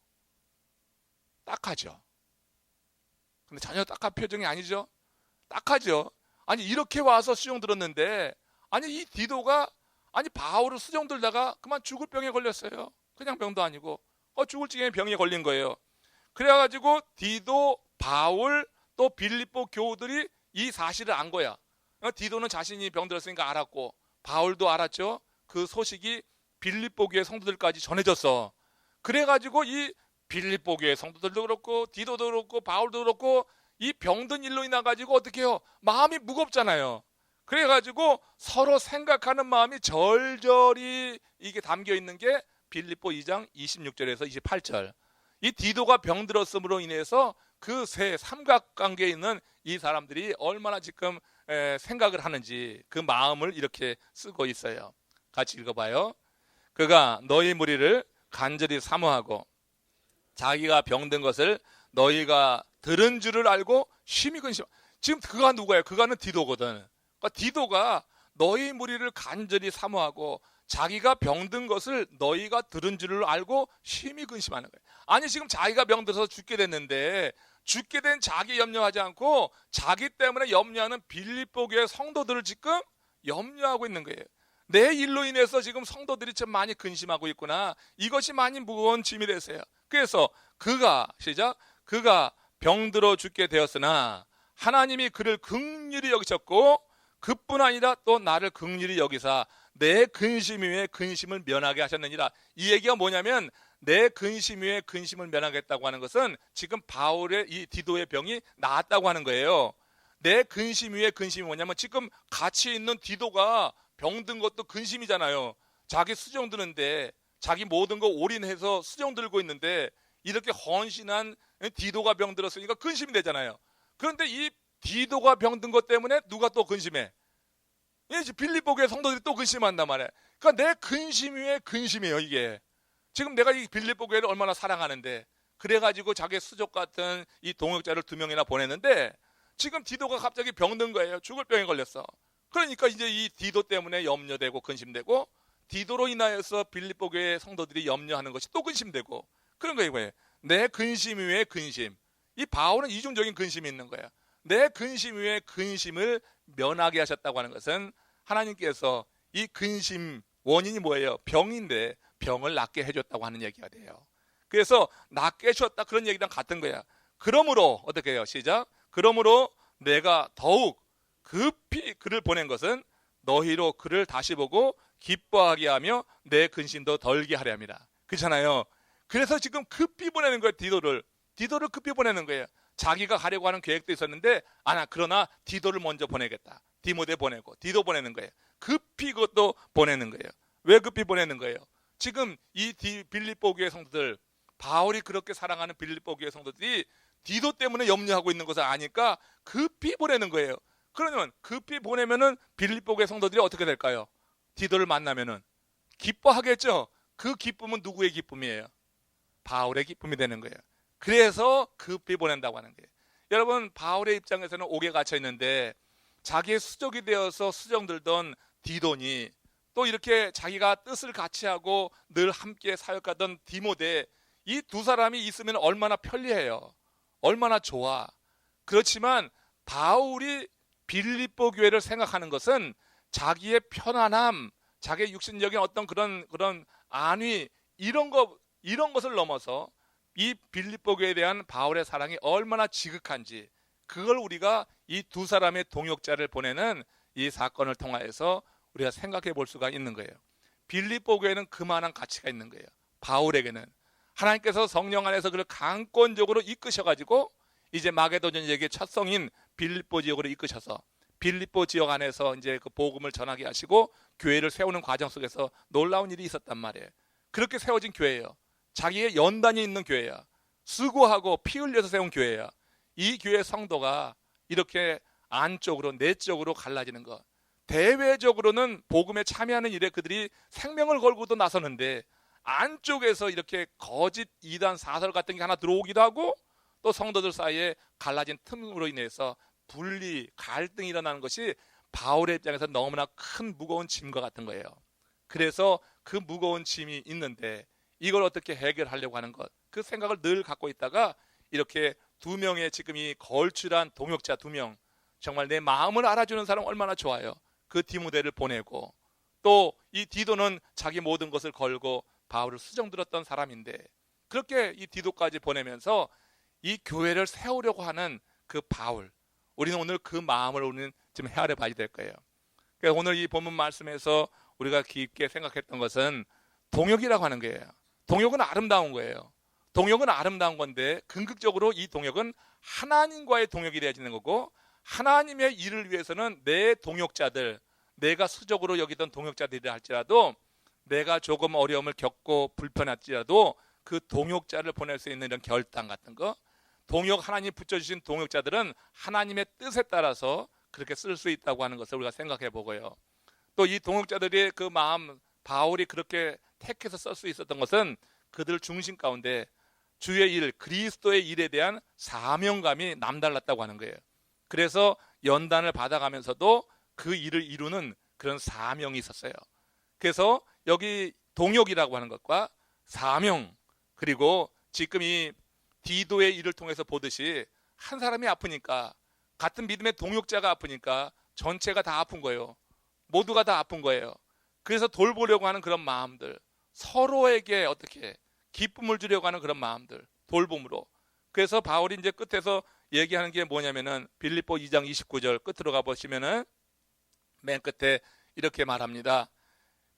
딱하죠. 근데 전혀 딱한 표정이 아니죠. 딱하죠. 아니 이렇게 와서 수정 들었는데, 아니 이 디도가 아니 바울을 수정 들다가 그만 죽을 병에 걸렸어요. 그냥 병도 아니고 죽을 지경에 병에 걸린 거예요. 그래가지고 디도, 바울 또 빌립보 교우들이 이 사실을 안 거야. 디도는 자신이 병들었으니까 알았고 바울도 알았죠. 그 소식이 빌립보 교회 성도들까지 전해졌어. 그래가지고 이 빌립보 교회 성도들도 그렇고 디도도 그렇고 바울도 그렇고 이 병든 일로 인해 가지고 어떻게 해요? 마음이 무겁잖아요. 그래가지고 서로 생각하는 마음이 절절히 이게 담겨 있는 게 빌립보 2장 26절에서 28절. 이 디도가 병들었음으로 인해서 그 세 삼각관계에 있는 이 사람들이 얼마나 지금 생각을 하는지 그 마음을 이렇게 쓰고 있어요. 같이 읽어봐요. 그가 너희 무리를 간절히 사모하고 자기가 병든 것을 너희가 들은 줄을 알고 심히 근심. 지금 그가 누구예요? 그가는 디도거든. 그러니까 디도가 너희 무리를 간절히 사모하고 자기가 병든 것을 너희가 들은 줄을 알고 심히 근심하는 거예요. 아니 지금 자기가 병들어서 죽게 됐는데 죽게 된 자기 염려하지 않고 자기 때문에 염려하는 빌립보 교회 성도들을 지금 염려하고 있는 거예요. 내 일로 인해서 지금 성도들이 참 많이 근심하고 있구나. 이것이 많이 무거운 짐이 됐어요. 그래서 그가 시작. 그가 병들어 죽게 되었으나 하나님이 그를 긍휼히 여기셨고 그뿐 아니라 또 나를 긍휼히 여기사 내 근심 위에 근심을 면하게 하셨느니라. 이 얘기가 뭐냐면 내 근심 위에 근심을 면하겠다고 하는 것은 지금 바울의 이 디도의 병이 나았다고 하는 거예요. 내 근심 위에 근심이 뭐냐면 지금 같이 있는 디도가 병든 것도 근심이잖아요. 자기 수정 드는데 자기 모든 거 올인해서 수정 들고 있는데 이렇게 헌신한 디도가 병들었으니까 근심이 되잖아요. 그런데 이 디도가 병든 것 때문에 누가 또 근심해? 이제 빌립보 교회 성도들이 또 근심한단 말이에요. 그러니까 내 근심 위에 근심이에요. 이게 지금 내가 이 빌립보 교회를 얼마나 사랑하는데 그래가지고 자기 수족 같은 이 동역자를 2명이나 보냈는데 지금 디도가 갑자기 병든 거예요. 죽을 병에 걸렸어. 그러니까 이제 이 디도 때문에 염려되고 근심되고 디도로 인하여서 빌립보 교회 성도들이 염려하는 것이 또 근심되고 그런 거예요. 내 근심 위에 근심. 이 바울은 이중적인 근심이 있는 거예요. 내 근심 위에 근심을 면하게 하셨다고 하는 것은 하나님께서 이 근심 원인이 뭐예요? 병인데 병을 낫게 해줬다고 하는 얘기가 돼요. 그래서 낮게 쉬었다 그런 얘기랑 같은 거야. 그러므로 어떻게 해요? 시작. 그러므로 내가 더욱 급히 그를 보낸 것은 너희로 그를 다시 보고 기뻐하게 하며 내 근심도 덜게 하려 합니다. 그렇잖아요. 그래서 지금 급히 보내는 거예요. 디도를 급히 보내는 거예요. 자기가 가려고 하는 계획도 있었는데 그러나 디도를 먼저 보내겠다. 디모데 보내고 디도 보내는 거예요. 급히 그것도 보내는 거예요. 왜 급히 보내는 거예요? 지금 이 빌립보 교회 성도들, 바울이 그렇게 사랑하는 빌립보 교회 성도들이 디도 때문에 염려하고 있는 것을 아니까 급히 보내는 거예요. 그러면 급히 보내면은 빌립보 교회 성도들이 어떻게 될까요? 디도를 만나면은 기뻐하겠죠. 그 기쁨은 누구의 기쁨이에요? 바울의 기쁨이 되는 거예요. 그래서 급히 보낸다고 하는 거예요. 여러분, 바울의 입장에서는 옥에 갇혀 있는데 자기의 수족이 되어서 수정들던 디도니, 또 이렇게 자기가 뜻을 같이 하고 늘 함께 사역하던 디모데, 이 두 사람이 있으면 얼마나 편리해요. 얼마나 좋아. 그렇지만 바울이 빌립보 교회를 생각하는 것은 자기의 편안함, 자기의 육신적인 어떤 그런 안위, 이런 것을 넘어서 이 빌립보 교회에 대한 바울의 사랑이 얼마나 지극한지, 그걸 우리가 이 두 사람의 동역자를 보내는 이 사건을 통하여서 우리가 생각해 볼 수가 있는 거예요. 빌립보 교회는 그만한 가치가 있는 거예요. 바울에게는 하나님께서 성령 안에서 그를 강권적으로 이끄셔가지고 이제 마게도전 지역의 첫 성인 빌립보 지역으로 이끄셔서 빌립보 지역 안에서 이제 그 복음을 전하게 하시고 교회를 세우는 과정 속에서 놀라운 일이 있었단 말이에요. 그렇게 세워진 교회예요. 자기의 연단이 있는 교회야. 수고하고 피 흘려서 세운 교회야. 이 교회 성도가 이렇게 안쪽으로 내적으로 갈라지는 것, 대외적으로는 복음에 참여하는 일에 그들이 생명을 걸고도 나서는데 안쪽에서 이렇게 거짓 이단 사설 같은 게 하나 들어오기도 하고 또 성도들 사이에 갈라진 틈으로 인해서 분리, 갈등이 일어나는 것이 바울의 입장에서 너무나 큰 무거운 짐과 같은 거예요. 그래서 그 무거운 짐이 있는데 이걸 어떻게 해결하려고 하는 것, 그 생각을 늘 갖고 있다가 이렇게 두 명의 지금 이 걸출한 동역자 두 명, 정말 내 마음을 알아주는 사람 얼마나 좋아요. 그 디모데를 보내고 또 이 디도는 자기 모든 것을 걸고 바울을 수정들었던 사람인데 그렇게 이 디도까지 보내면서 이 교회를 세우려고 하는 그 바울, 우리는 오늘 그 마음을 우리는 좀 헤아려 봐야 될 거예요. 그러니까 오늘 이 본문 말씀에서 우리가 깊게 생각했던 것은 동역이라고 하는 거예요. 동역은 아름다운 거예요. 동역은 아름다운 건데 궁극적으로 이 동역은 하나님과의 동역이 되어지는 거고, 하나님의 일을 위해서는 내 동역자들, 내가 수적으로 여기던 동역자들이라 할지라도 내가 조금 어려움을 겪고 불편할지라도 그 동역자를 보낼 수 있는 이런 결단 같은 거, 동역, 하나님 붙여주신 동역자들은 하나님의 뜻에 따라서 그렇게 쓸 수 있다고 하는 것을 우리가 생각해 보고요. 또 이 동역자들의 그 마음, 바울이 그렇게 택해서 쓸 수 있었던 것은 그들 중심 가운데 주의 일, 그리스도의 일에 대한 사명감이 남달랐다고 하는 거예요. 그래서 연단을 받아가면서도 그 일을 이루는 그런 사명이 있었어요. 그래서 여기 동역이라고 하는 것과 사명, 그리고 지금 이 디도의 일을 통해서 보듯이 한 사람이 아프니까, 같은 믿음의 동역자가 아프니까 전체가 다 아픈 거예요. 모두가 다 아픈 거예요. 그래서 돌보려고 하는 그런 마음들, 서로에게 어떻게 기쁨을 주려고 하는 그런 마음들, 돌봄으로. 그래서 바울이 이제 끝에서 얘기하는 게 뭐냐면은 빌립보 2장 29절 끝으로 가보시면은 맨 끝에 이렇게 말합니다.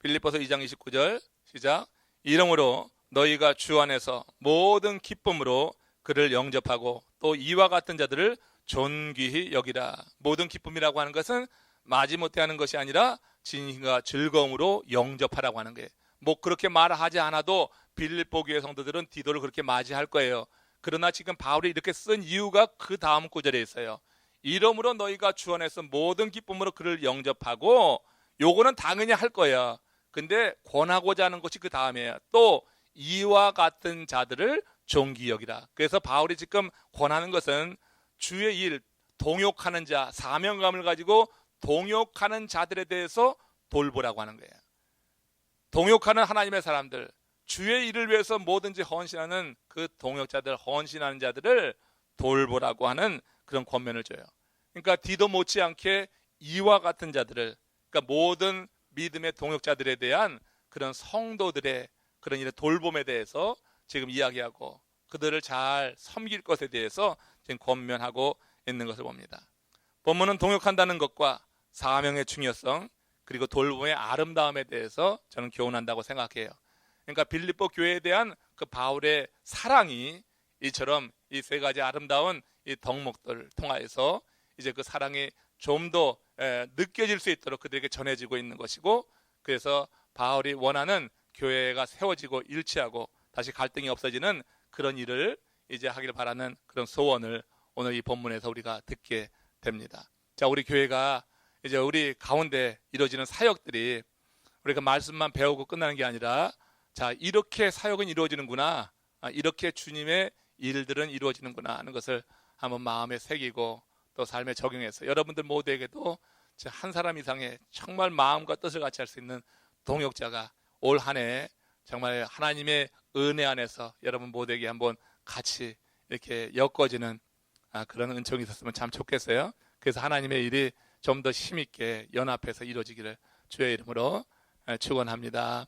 빌립보서 2장 29절 시작. 이러므로 너희가 주 안에서 모든 기쁨으로 그를 영접하고 또 이와 같은 자들을 존귀히 여기라. 모든 기쁨이라고 하는 것은 마지못해 하는 것이 아니라 진심과 즐거움으로 영접하라고 하는 거예요. 뭐 그렇게 말하지 않아도 빌립보 교회 성도들은 디도를 그렇게 맞이할 거예요. 그러나 지금 바울이 이렇게 쓴 이유가 그 다음 구절에 있어요. 이러므로 너희가 주 안에서 모든 기쁨으로 그를 영접하고, 요거는 당연히 할 거야. 근데 권하고자 하는 것이 그 다음이에요. 또 이와 같은 자들을 존귀히 여기라. 그래서 바울이 지금 권하는 것은 주의 일, 동역하는 자, 사명감을 가지고 동역하는 자들에 대해서 돌보라고 하는 거예요. 동역하는 하나님의 사람들, 주의 일을 위해서 뭐든지 헌신하는 그 동역자들, 헌신하는 자들을 돌보라고 하는 그런 권면을 줘요. 그러니까 디도 못지않게 이와 같은 자들을, 그러니까 모든 믿음의 동역자들에 대한 그런 성도들의 그런 일의 돌봄에 대해서 지금 이야기하고 그들을 잘 섬길 것에 대해서 지금 권면하고 있는 것을 봅니다. 본문은 동역한다는 것과 사명의 중요성 그리고 돌봄의 아름다움에 대해서 저는 교훈한다고 생각해요. 그러니까 빌립보 교회에 대한 그 바울의 사랑이 이처럼 이 세 가지 아름다운 이 덕목들을 통하여서 이제 그 사랑이 좀 더 느껴질 수 있도록 그들에게 전해지고 있는 것이고, 그래서 바울이 원하는 교회가 세워지고 일치하고 다시 갈등이 없어지는 그런 일을 이제 하길 바라는 그런 소원을 오늘 이 본문에서 우리가 듣게 됩니다. 자, 우리 교회가 이제 우리 가운데 이루어지는 사역들이 우리가 말씀만 배우고 끝나는 게 아니라, 자, 이렇게 사역은 이루어지는구나, 이렇게 주님의 일들은 이루어지는구나 하는 것을 한번 마음에 새기고 또 삶에 적용해서 여러분들 모두에게도 한 사람 이상의 정말 마음과 뜻을 같이 할 수 있는 동역자가 올 한 해 정말 하나님의 은혜 안에서 여러분 모두에게 한번 같이 이렇게 엮어지는 그런 은총이 있었으면 참 좋겠어요. 그래서 하나님의 일이 좀 더 힘있게 연합해서 이루어지기를 주의 이름으로 축원합니다.